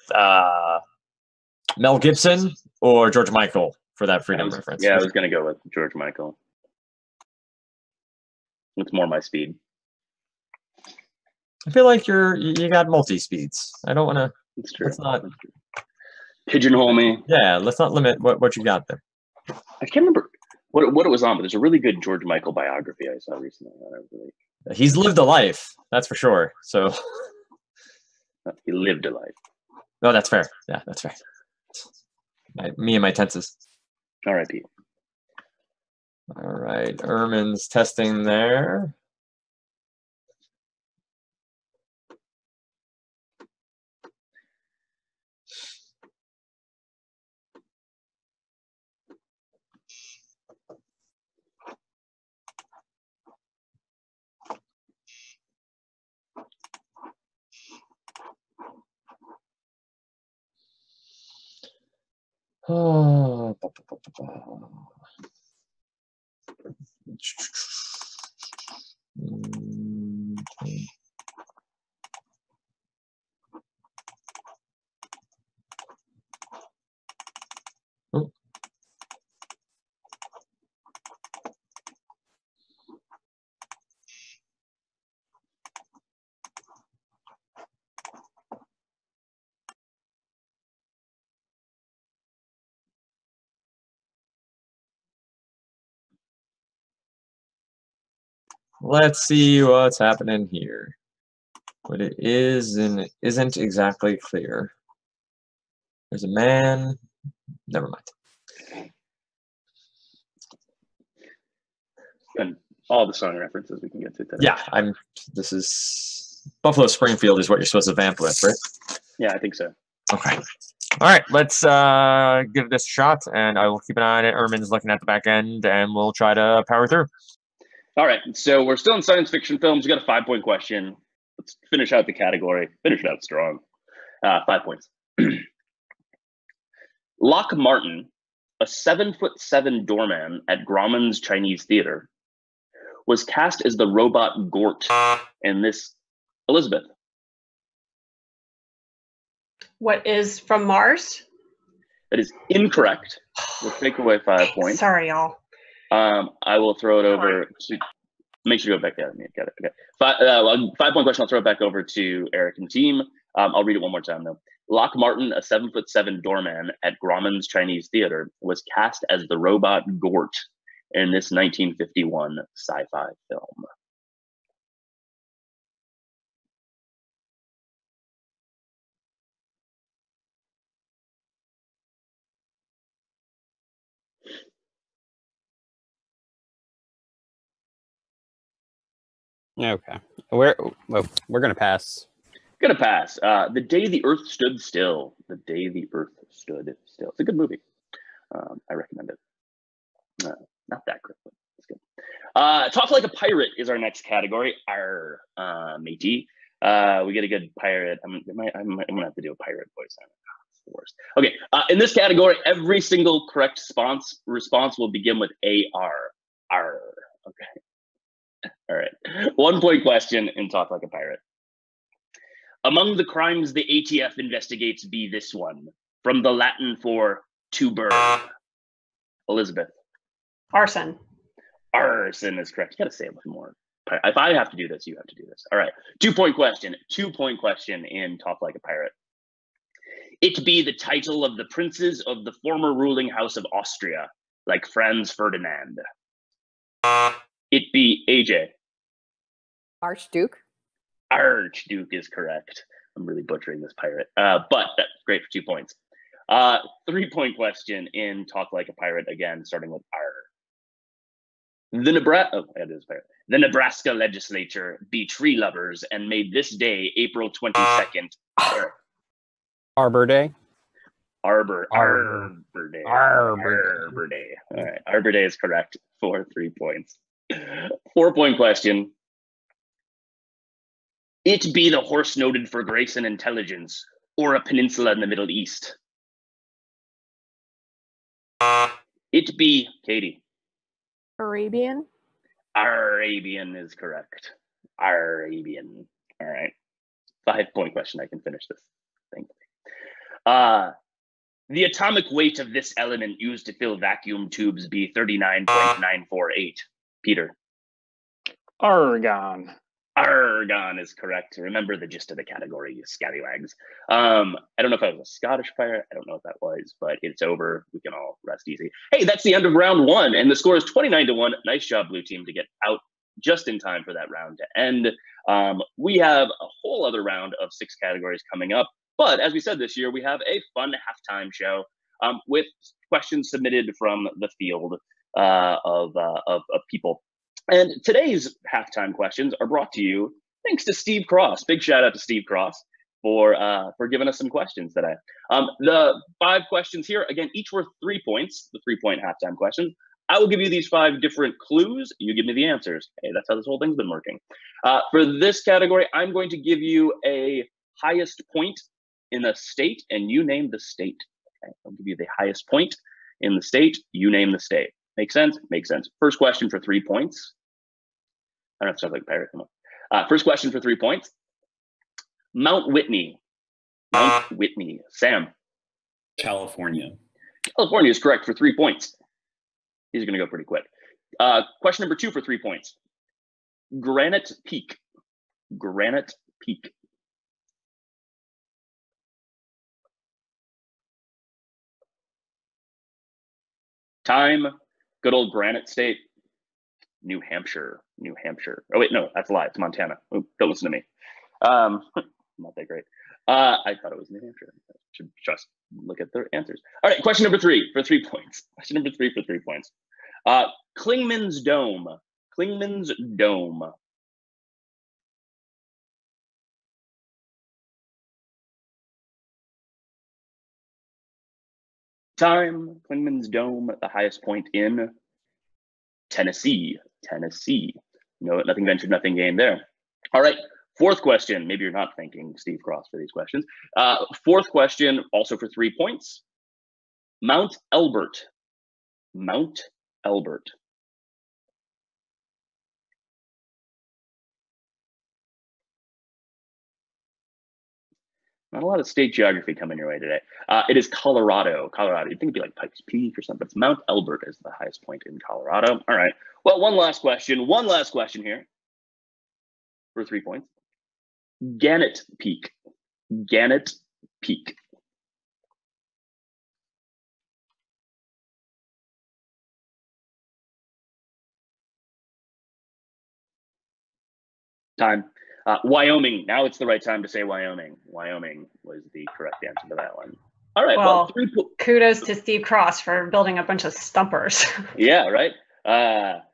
Speaker 1: Mel Gibson or George Michael for that freedom reference.
Speaker 4: Yeah, I was going to go with George Michael. It's more my speed.
Speaker 1: I feel like you got multi speeds. I don't want to.
Speaker 4: It's true.
Speaker 1: Let's not
Speaker 4: pigeonhole me.
Speaker 1: Yeah, let's not limit what you got there.
Speaker 4: I can't remember what it was on, but there's a really good George Michael biography I saw recently.
Speaker 1: He's lived a life, that's for sure. So
Speaker 4: he lived a life.
Speaker 1: No, that's fair. Yeah, that's fair. Me and my tenses.
Speaker 4: All right, Pete.
Speaker 1: All right, Ermin's testing there. Oh, oh. Let's see what's happening here. But it is and isn't exactly clear. There's a man. Never mind.
Speaker 4: And all the song references we can get to today.
Speaker 1: Yeah, this is Buffalo Springfield is what you're supposed to vamp with, right?
Speaker 4: Yeah, I think so.
Speaker 1: Okay. All right, let's give this a shot, and I will keep an eye on it. Ermin's looking at the back end, and we'll try to power through. All
Speaker 4: right, so we're still in science fiction films. We got a 5-point question. Let's finish out the category. Finish it out strong. 5 points. Lock Martin, a 7'7" doorman at Grauman's Chinese Theater, was cast as the robot Gort in this. Elizabeth.
Speaker 8: What is from Mars?
Speaker 4: That is incorrect. We'll take away 5 points.
Speaker 8: Sorry, y'all.
Speaker 4: I will throw it over to. Make sure you go back there. Got it. Okay. 5-point question. I'll throw it back over to Eric and team. I'll read it one more time though. Lock Martin, a 7'7" doorman at Grauman's Chinese Theater, was cast as the robot Gort in this 1951 sci-fi film.
Speaker 2: Okay, we're gonna pass.
Speaker 4: Gonna pass. The Day the Earth Stood Still. The Day the Earth Stood Still. It's a good movie. I recommend it. Not that great, but it's good. Talk Like a Pirate is our next category. Our matey. We get a good pirate. I'm gonna have to do a pirate voice. It's the worst. Okay. In this category, every single correct response will begin with AR. R. Okay. All right. 1-point question in Talk Like a Pirate. Among the crimes the ATF investigates be this one, from the Latin for to burn. Elizabeth.
Speaker 8: Arson.
Speaker 4: Arson is correct. You got to say it with more. If I have to do this, you have to do this. All right. 2-point question. 2-point question in Talk Like a Pirate. It be the title of the princes of the former ruling house of Austria, like Franz Ferdinand. It be AJ.
Speaker 10: Archduke.
Speaker 4: Archduke is correct. I'm really butchering this pirate, but that's great for 2 points. 3-point question in Talk Like a Pirate again, starting with R. The Nebraska legislature be tree lovers and made this day, April 22nd.
Speaker 2: Arbor Day.
Speaker 4: Arbor Day.
Speaker 2: Arbor
Speaker 4: Day. All right. Arbor Day is correct for 3 points. 4-point question. It be the horse noted for grace and intelligence, or a peninsula in the Middle East. It be, Katie.
Speaker 3: Arabian.
Speaker 4: Arabian is correct. Arabian. All right. 5-point question. I can finish this. Thankfully. The atomic weight of this element used to fill vacuum tubes be 39.948. Peter.
Speaker 7: Argon.
Speaker 4: Argon is correct. Remember the gist of the category, you scallywags. I don't know if I was a Scottish pirate. I don't know what that was, but it's over. We can all rest easy. Hey, that's the end of round 1, and the score is 29-1. Nice job, blue team, to get out just in time for that round to end. We have a whole other round of 6 categories coming up, but as we said this year, we have a fun halftime show with questions submitted from the field of people. And today's halftime questions are brought to you thanks to Steve Cross. Big shout out to Steve Cross for giving us some questions today. The 5 questions here, again, each worth 3 points, the 3-point halftime questions. I will give you these 5 different clues. You give me the answers. Hey, that's how this whole thing's been working. For this category, I'm going to give you a highest point in a state, and you name the state. Okay? I'll give you the highest point in the state. You name the state. Make sense? Makes sense. First question for 3 points. I don't have to sound like a pirate. Come on. First question for 3 points. Mount Whitney. Mount Whitney. Sam.
Speaker 9: California.
Speaker 4: California is correct for 3 points. These are going to go pretty quick. Question number 2 for 3 points. Granite Peak. Granite Peak. Time. Good old Granite State. New Hampshire. New Hampshire. Oh, wait, no, that's a lie. It's Montana. Oh, don't listen to me. Not that great. I thought it was New Hampshire. I should just look at their answers. All right, question number 3 for 3 points. Question number 3 for 3 points. Klingman's Dome. Klingman's Dome. Time. Klingman's Dome, the highest point in Tennessee. Tennessee. No, nothing ventured, nothing gained there. All right. 4th question. Maybe you're not thanking Steve Cross for these questions. 4th question, also for 3 points. Mount Elbert. Mount Elbert. Not a lot of state geography coming your way today. It is Colorado. Colorado. You'd think it'd be like Pikes Peak or something. It's Mount Elbert is the highest point in Colorado. All right. Well, one last question. One last question here for 3 points. Gannett Peak. Gannett Peak. Time. Wyoming. Now it's the right time to say Wyoming. Wyoming was the correct answer to that one. All right.
Speaker 8: Well, kudos to Steve Cross for building a bunch of stumpers.
Speaker 4: Yeah, right.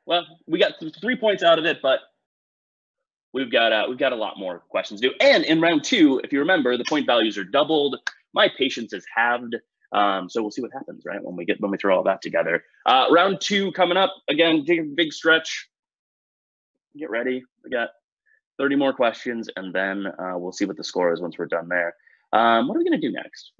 Speaker 4: Well, we got 3 points out of it, but we've got a lot more questions to do. And in round 2, if you remember, the point values are doubled. My patience is halved. So we'll see what happens, right? When we throw all that together. Round 2 coming up. Again, take a big stretch. Get ready. We got 30 more questions, and then we'll see what the score is once we're done there. What are we going to do next?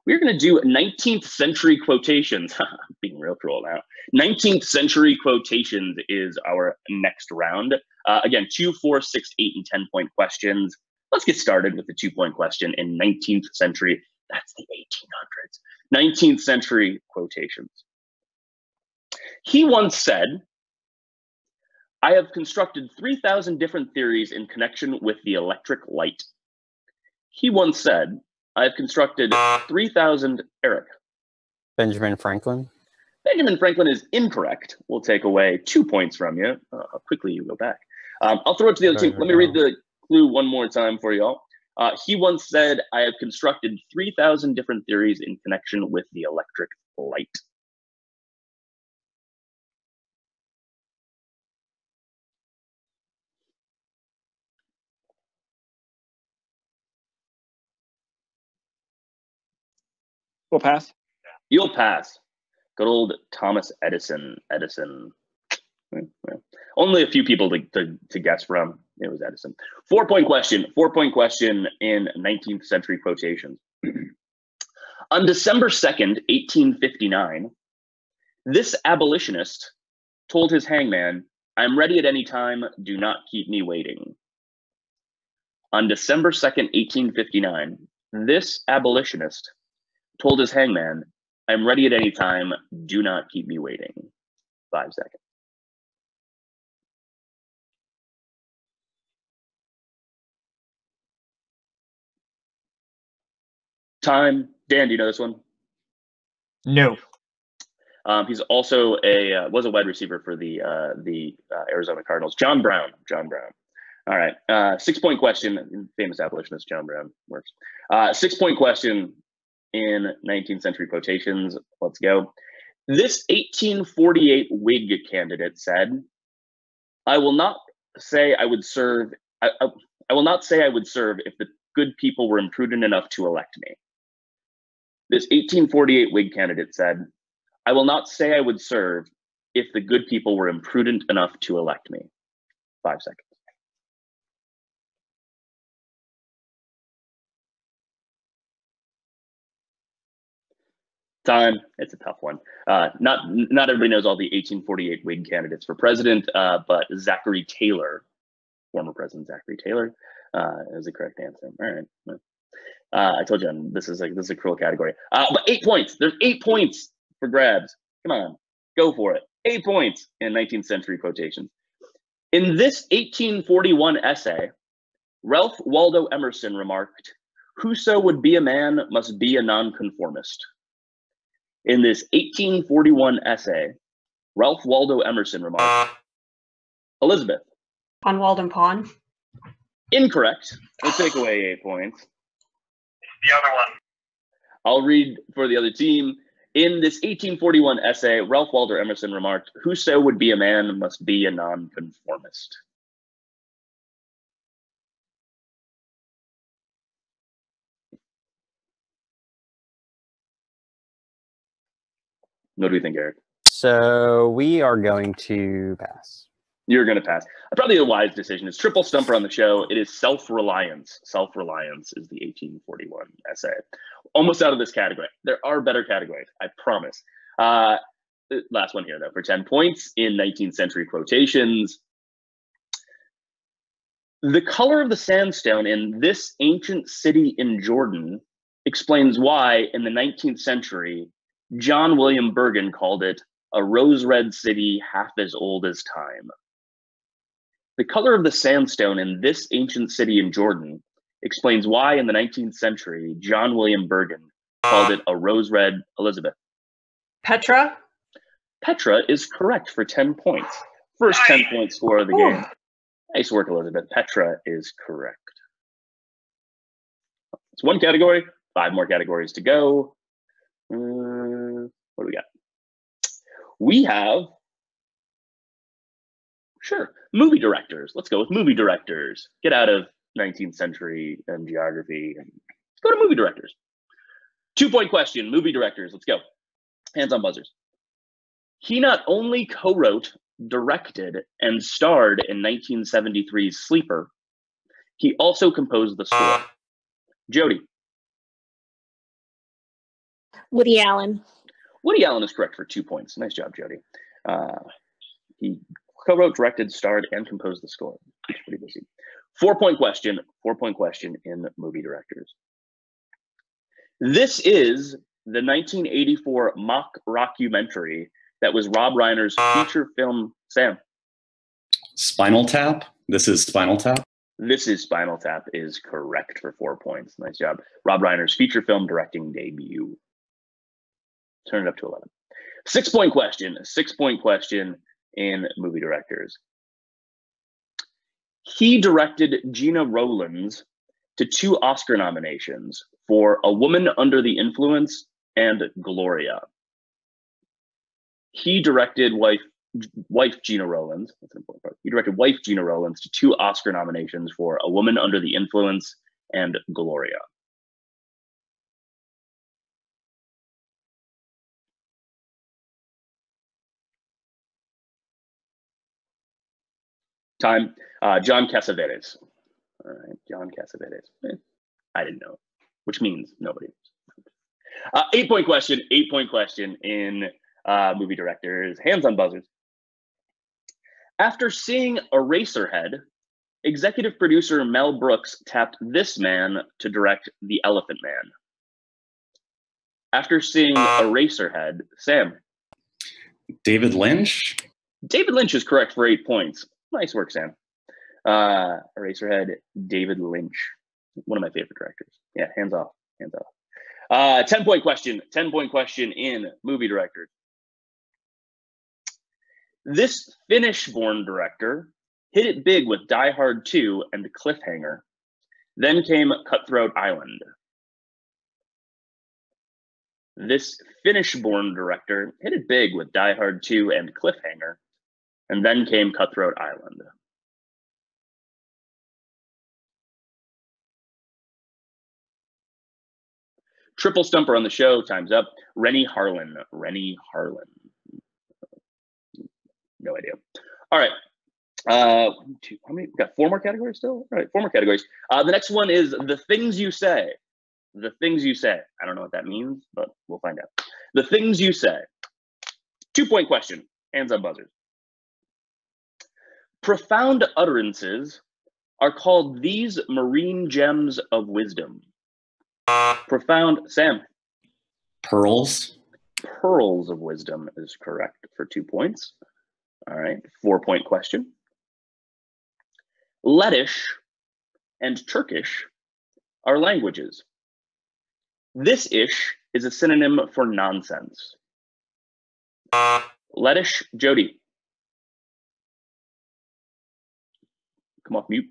Speaker 4: We're going to do 19th century quotations. Being real cruel now. 19th century quotations is our next round. Again, 2, 4, 6, 8, and 10-point questions. Let's get started with the 2-point question in 19th century. That's the 1800s. 19th century quotations. He once said, I have constructed 3,000 different theories in connection with the electric light. He once said, I have constructed 3,000, Eric.
Speaker 2: Benjamin Franklin.
Speaker 4: Benjamin Franklin is incorrect. We'll take away 2 points from you. How quickly you go back. I'll throw it to the other team. Let me read the clue one more time for y'all. He once said, I have constructed 3,000 different theories in connection with the electric light.
Speaker 7: We'll pass.
Speaker 4: You'll pass. Good old Thomas Edison. Only a few people to guess from. It was Edison. 4-point question. 4-point question in 19th century quotations. On December 2nd, 1859, this abolitionist told his hangman, I'm ready at any time. Do not keep me waiting. On December 2nd, 1859, this abolitionist told his hangman, I'm ready at any time. Do not keep me waiting. 5 seconds. Time. Dan, do you know this one?
Speaker 1: No.
Speaker 4: He's also was a wide receiver for the Arizona Cardinals. John Brown. All right. 6-point question. Famous abolitionist John Brown works. 6-point question in 19th century quotations. Let's go. This 1848 Whig candidate said, I will not say I would serve. I will not say I would serve if the good people were imprudent enough to elect me. This 1848 Whig candidate said, I will not say I would serve if the good people were imprudent enough to elect me. 5 seconds. Time. It's a tough one. Not everybody knows all the 1848 Whig candidates for president, but Zachary Taylor, former President Zachary Taylor, is the correct answer. All right. I told you this is a cruel category. But 8 points. There's 8 points for grabs. Come on, go for it. 8 points in 19th century quotations. In this 1841 essay, Ralph Waldo Emerson remarked, "Whoso would be a man must be a nonconformist." In this 1841 essay, Ralph Waldo Emerson remarked, Elizabeth.
Speaker 8: On Walden Pond.
Speaker 4: Incorrect. We'll take away 8 points.
Speaker 11: The other one.
Speaker 4: I'll read for the other team. In this 1841 essay, Ralph Waldo Emerson remarked, "Whoso would be a man must be a nonconformist." What do you think, Eric?
Speaker 2: So we are going to pass.
Speaker 4: You're going to pass. Probably a wise decision. It's triple stumper on the show. It is self-reliance. Self-reliance is the 1841 essay. Almost out of this category. There are better categories, I promise. Last one here, though, for 10 points in 19th century quotations. The color of the sandstone in this ancient city in Jordan explains why, in the 19th century, John William Bergen called it a rose-red city half as old as time. The color of the sandstone in this ancient city in Jordan explains why, in the 19th century, John William Bergen called it a rose-red. Elizabeth.
Speaker 8: Petra?
Speaker 4: Petra is correct for 10 points. First 10 point score of the game. Nice work, Elizabeth. Petra is correct. It's one category, 5 more categories to go. What do we got? We have, sure, movie directors. Let's go with movie directors. Get out of 19th century and geography. Let's go to movie directors. 2-point question, movie directors. Let's go. Hands on buzzers. He not only co-wrote, directed, and starred in 1973's Sleeper, he also composed the score. Jody.
Speaker 6: Woody Allen.
Speaker 4: Woody Allen is correct for 2 points. Nice job, Jody. He co-wrote, directed, starred, and composed the score. He's pretty busy. 4-point question. 4-point question in movie directors. This is the 1984 mock rockumentary that was Rob Reiner's feature film? Sam.
Speaker 9: Spinal Tap. This is Spinal Tap.
Speaker 4: This is Spinal Tap is correct for 4 points. Nice job. Rob Reiner's feature film directing debut. Turn it up to 11. 6-point question. 6-point question in movie directors. He directed Gina Rowlands to 2 Oscar nominations for A Woman Under the Influence and Gloria. He directed wife Gina Rowlands. That's an important part. He directed wife Gina Rowlands to 2 Oscar nominations for A Woman Under the Influence and Gloria. Time. John Cassavetes. All right, John Cassavetes. I didn't know, which means nobody. 8-point question. 8-point question in movie directors. Hands on buzzers. After seeing Eraserhead, executive producer Mel Brooks tapped this man to direct The Elephant Man. After seeing Eraserhead, Sam.
Speaker 9: David Lynch.
Speaker 4: David Lynch is correct for 8 points. Nice work, Sam. Eraserhead, David Lynch. One of my favorite directors. Yeah, hands off. Hands off. 10-point question. 10-point question in movie directors. This Finnish-born director hit it big with Die Hard 2 and Cliffhanger. Then came Cutthroat Island. This Finnish-born director hit it big with Die Hard 2 and Cliffhanger. And then came Cutthroat Island. Triple stumper on the show. Time's up. Rennie Harlan. Rennie Harlan. No idea. All right. How many? We got 4 more categories still? All right, 4 more categories. The next one is the things you say. The things you say. I don't know what that means, but we'll find out. The things you say. 2-point question. Hands on buzzers. Profound utterances are called these marine gems of wisdom. Profound, Sam.
Speaker 9: Pearls.
Speaker 4: Pearls of wisdom is correct for 2 points. All right, 4-point question. Lettish and Turkish are languages. This ish is a synonym for nonsense. Lettish, Jody. Come off mute.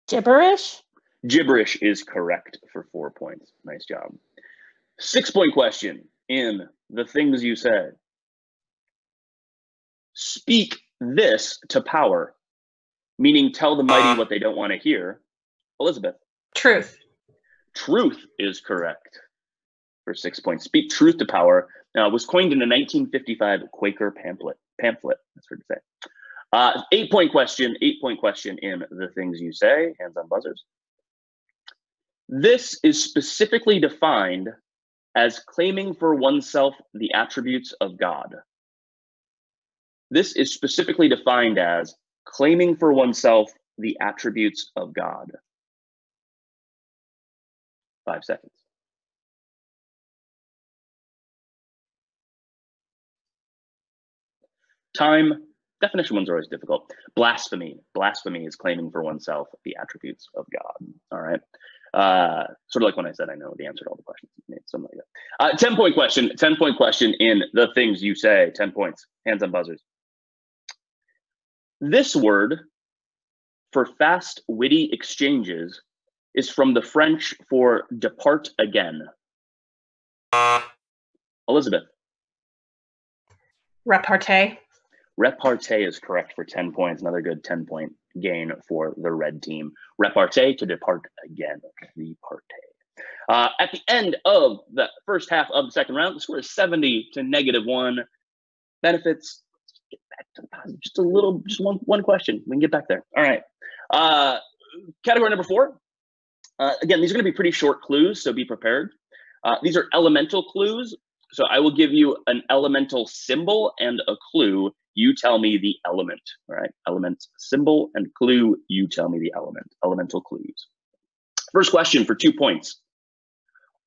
Speaker 6: Gibberish?
Speaker 4: Gibberish is correct for 4 points. Nice job. 6-point question in the things you said. Speak this to power, meaning tell the mighty what they don't want to hear. Elizabeth.
Speaker 8: Truth.
Speaker 4: Truth is correct for 6 points. Speak truth to power was coined in a 1955 Quaker pamphlet. That's hard to say. 8-point question. 8-point question in the things you say. Hands on buzzers. This is specifically defined as claiming for oneself the attributes of God. This is specifically defined as claiming for oneself the attributes of God. 5 seconds. Time. Definition ones are always difficult. Blasphemy. Blasphemy is claiming for oneself the attributes of God. All right. Sort of like when I said I know the answer to all the questions. Something like that. 10-point question. 10-point question in the things you say. 10 points. Hands on buzzers. This word for fast, witty exchanges is from the French for depart again. Elizabeth.
Speaker 8: Repartee.
Speaker 4: Repartee is correct for 10 points. Another good 10-point gain for the red team. Repartee, to depart again. Repartee. At the end of the first half of the second round, the score is 70 to -1. Benefits. Let's get back to the positive. Just a little, just one question. We can get back there. All right. Category number 4. Again, these are going to be pretty short clues, so be prepared. These are elemental clues. So I will give you an elemental symbol and a clue. You tell me the element, all right? Element, symbol, and clue. You tell me the element. Elemental clues. First question for 2 points.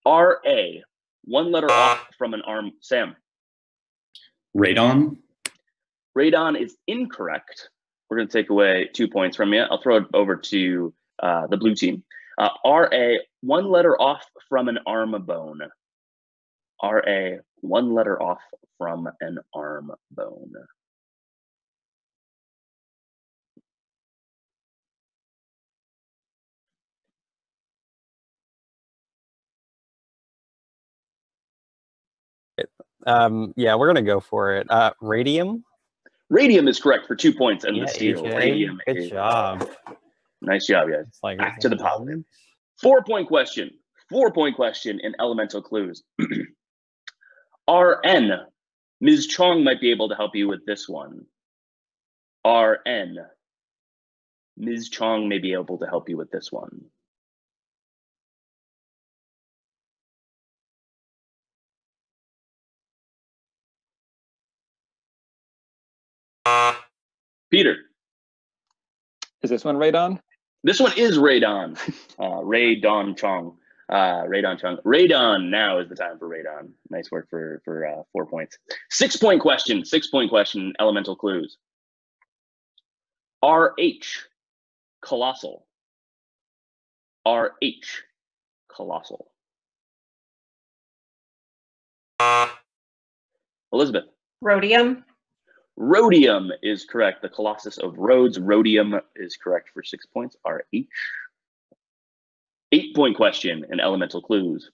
Speaker 4: Ra one letter off from an arm. Sam.
Speaker 9: Radon.
Speaker 4: Radon is incorrect. We're going to take away 2 points from you. I'll throw it over to the blue team. RA, one letter off from an arm bone. RA, one letter off from an arm bone.
Speaker 2: Yeah, we're gonna go for it. Radium.
Speaker 4: Radium is correct for 2 points, and
Speaker 2: Yeah,
Speaker 4: the steal.
Speaker 2: HA.
Speaker 4: Radium.
Speaker 2: Good job.
Speaker 4: Nice job, guys.
Speaker 2: It's like,
Speaker 4: Back to the positive. 4-point question. 4-point question in elemental clues. RN. Ms. Chong might be able to help you with this one. RN. Ms. Chong may be able to help you with this one. Peter.
Speaker 7: Is this one radon?
Speaker 4: This one is Radon. Radon Chong. Radon Chong. Radon, now is the time for Radon. Nice work for 4 points. 6-point question. 6-point question, elemental clues. RH, colossal. RH, colossal. Elizabeth.
Speaker 8: Rhodium.
Speaker 4: Rhodium is correct. The Colossus of Rhodes. Rhodium is correct for 6 points. RH. 8-point question in elemental clues.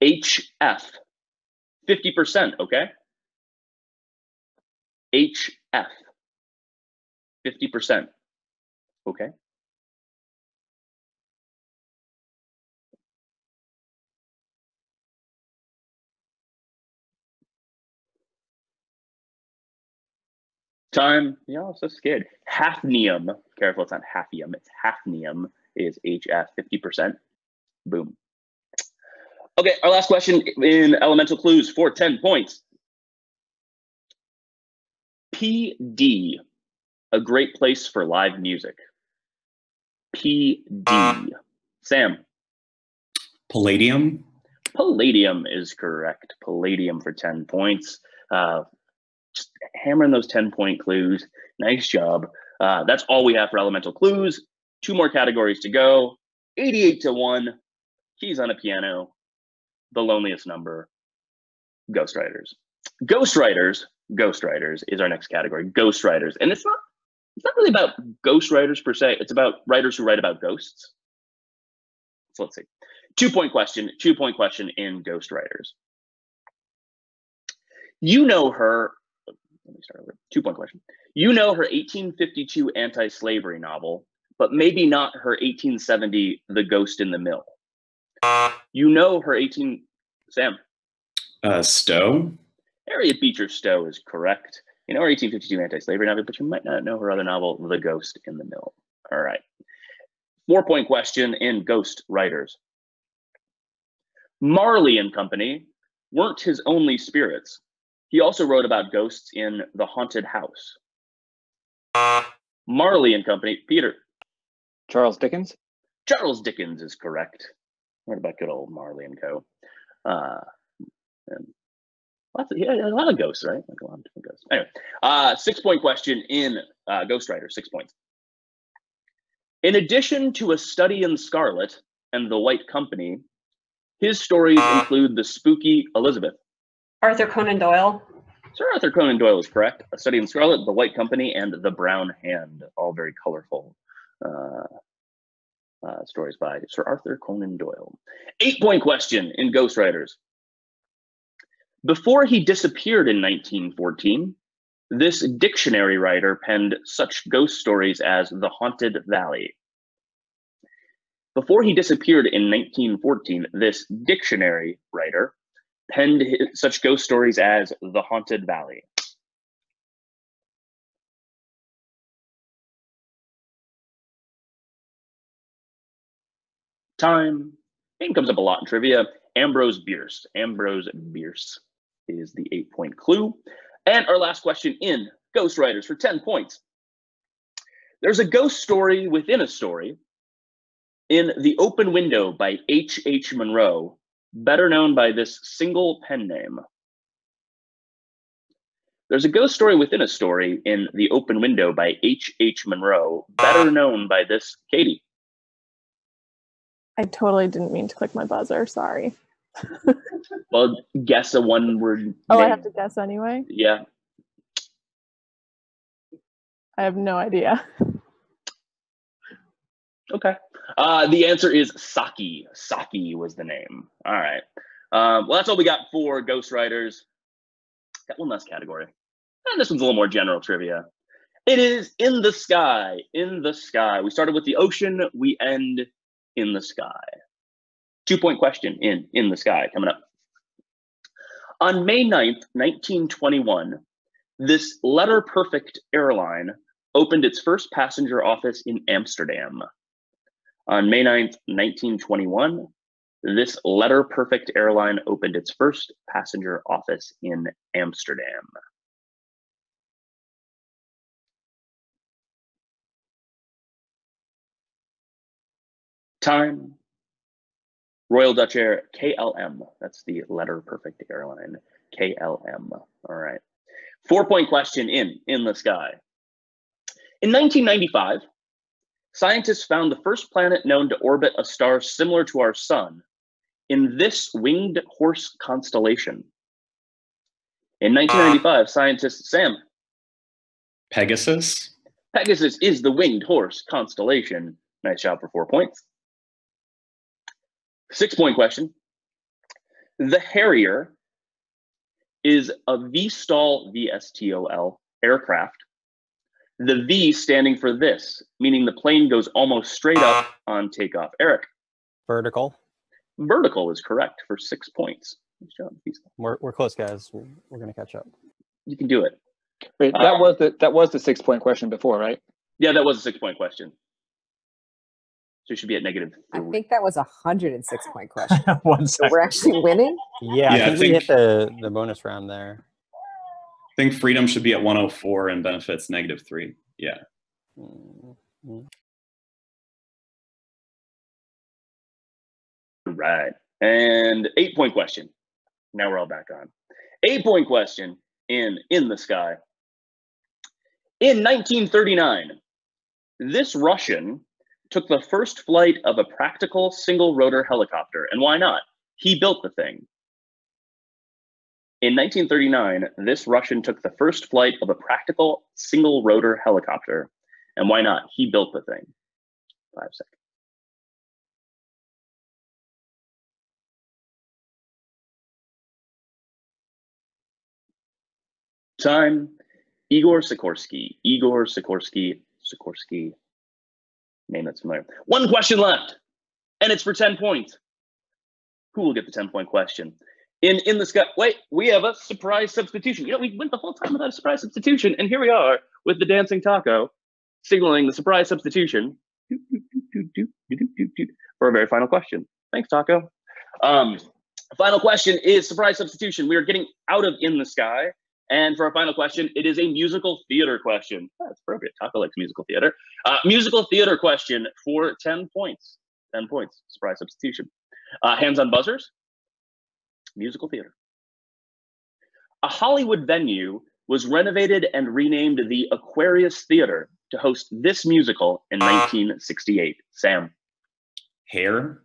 Speaker 4: HF. 50%, okay? HF. 50%, okay? Time. Yeah, I'm so scared. Hafnium. Careful, it's not hafnium. It's hafnium. Is HF 50%. Boom. Okay, our last question in elemental clues for 10 points. PD. A great place for live music. PD. Sam.
Speaker 9: Palladium.
Speaker 4: Palladium is correct. Palladium for 10 points. Just hammering those 10-point clues. Nice job. That's all we have for elemental clues. 2 more categories to go. 88-1. Keys on a piano. The loneliest number. Ghostwriters. Ghostwriters. Ghostwriters is our next category. Ghostwriters, and it's not really about ghostwriters per se. It's about writers who write about ghosts. So let's see. 2-point question. 2-point question in Ghostwriters. You know her. Let me start over. 2-point question. You know her 1852 anti-slavery novel, but maybe not her 1870 The Ghost in the Mill. You know her 18. Sam.
Speaker 9: Stowe.
Speaker 4: Harriet Beecher Stowe is correct. You know her 1852 anti-slavery novel, but you might not know her other novel, The Ghost in the Mill. All right. 4-point question in Ghost Writers. Marley and Company weren't his only spirits. He also wrote about ghosts in The Haunted House. Marley and Company. Peter.
Speaker 7: Charles Dickens.
Speaker 4: Charles Dickens is correct. What about good old Marley and Co? And a lot of ghosts, right? Like a lot of different ghosts. Anyway, 6-point question in Ghostwriter. 6 points. In addition to A Study in Scarlet and The White Company, his stories include the spooky Elizabeth.
Speaker 8: Arthur Conan Doyle.
Speaker 4: Sir Arthur Conan Doyle is correct. A Study in Scarlet, The White Company, and The Brown Hand. All very colorful stories by Sir Arthur Conan Doyle. 8-point question in Ghostwriters. Before he disappeared in 1914, this dictionary writer penned such ghost stories as The Haunted Valley. Before he disappeared in 1914, this dictionary writer penned such ghost stories as The Haunted Valley. Time. Name comes up a lot in trivia. Ambrose Bierce. Ambrose Bierce is the 8-point clue. And our last question in Ghostwriters for 10 points. There's a ghost story within a story in The Open Window by H.H. Munro better known by this single pen name? There's a ghost story within a story in The Open Window by H.H. Monroe, better known by this, Katie.
Speaker 3: I totally didn't mean to click my buzzer. Sorry.
Speaker 4: Well, guess a one-word
Speaker 3: Oh,
Speaker 4: name.
Speaker 3: I have to guess anyway?
Speaker 4: Yeah.
Speaker 3: I have no idea.
Speaker 4: Okay. The answer is Saki. Saki was the name. All right. Well, that's all we got for ghostwriters. Got one last category. And this one's a little more general trivia. It is in the sky. In the sky. We started with the ocean. We end in the sky. 2-point question in the sky coming up. On May 9th, 1921, this letter-perfect airline opened its first passenger office in Amsterdam. On May 9th, 1921, this letter-perfect airline opened its first passenger office in Amsterdam. Time. Royal Dutch Air, KLM. That's the letter-perfect airline, KLM. All right. 4-point question in the sky. In 1995, scientists found the first planet known to orbit a star similar to our sun in this winged horse constellation. In 1995, scientists, Sam.
Speaker 9: Pegasus.
Speaker 4: Pegasus is the winged horse constellation. Nice job for 4 points. 6-point question. The Harrier is a VSTOL, VSTOL, aircraft. The V standing for this, meaning the plane goes almost straight up on takeoff. Eric.
Speaker 2: Vertical.
Speaker 4: Vertical is correct for 6 points. Nice job.
Speaker 2: We're close, guys. We're going to catch up.
Speaker 4: You can do it.
Speaker 7: Wait, that was the 6-point question before, right?
Speaker 4: Yeah, that was a 6-point question. So you should be at -3.
Speaker 10: I think that was a 106-point question.
Speaker 1: 1
Speaker 10: So
Speaker 1: second.
Speaker 10: we're actually winning?
Speaker 2: Yeah,
Speaker 9: Yeah,
Speaker 2: I think we hit the bonus round there.
Speaker 9: I think freedom should be at 104 and benefits -3. Yeah.
Speaker 4: Right. And 8-point question. Now we're all back on. 8-point question in the sky. In 1939, this Russian took the first flight of a practical single-rotor helicopter. And why not? He built the thing. In 1939, this Russian took the first flight of a practical single-rotor helicopter. And why not? He built the thing. 5 seconds. Time. Igor Sikorsky. Igor Sikorsky. Sikorsky. Name that's familiar. 1 question left, and it's for 10 points. Who will get the 10-point question? In the sky. Wait, we have a surprise substitution. You know, we went the whole time without a surprise substitution, and here we are with the dancing taco, signaling the surprise substitution for a very final question. Thanks, Taco. Final question is surprise substitution. We are getting out of in the sky. And for our final question, it is a musical theater question. That's appropriate. Taco likes musical theater. Musical theater question for 10 points. 10 points. Surprise substitution. Hands on buzzers. Musical theater. A Hollywood venue was renovated and renamed the Aquarius Theater to host this musical in 1968. Sam.
Speaker 9: Hair.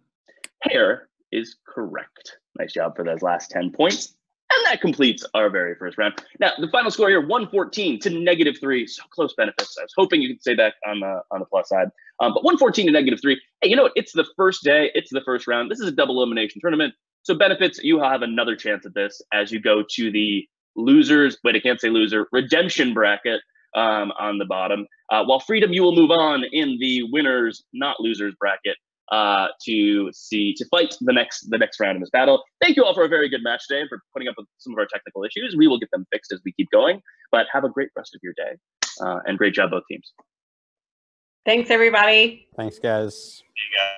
Speaker 4: Hair is correct. Nice job for those last 10 points. And that completes our very first round. Now, the final score here, 114 to -3. So close benefits. I was hoping you could stay back on the plus side. But 114 to -3. Hey, you know what? It's the first day. It's the first round. This is a double elimination tournament. So benefits, you have another chance at this as you go to the losers. Wait, I can't say loser. Redemption bracket on the bottom. While freedom, you will move on in the winners, not losers bracket. To fight the next round in this battle. Thank you all for a very good match today and for putting up with some of our technical issues. We will get them fixed as we keep going, but have a great rest of your day. And great job, both teams.
Speaker 8: Thanks, everybody.
Speaker 2: Thanks, guys.
Speaker 11: See you guys.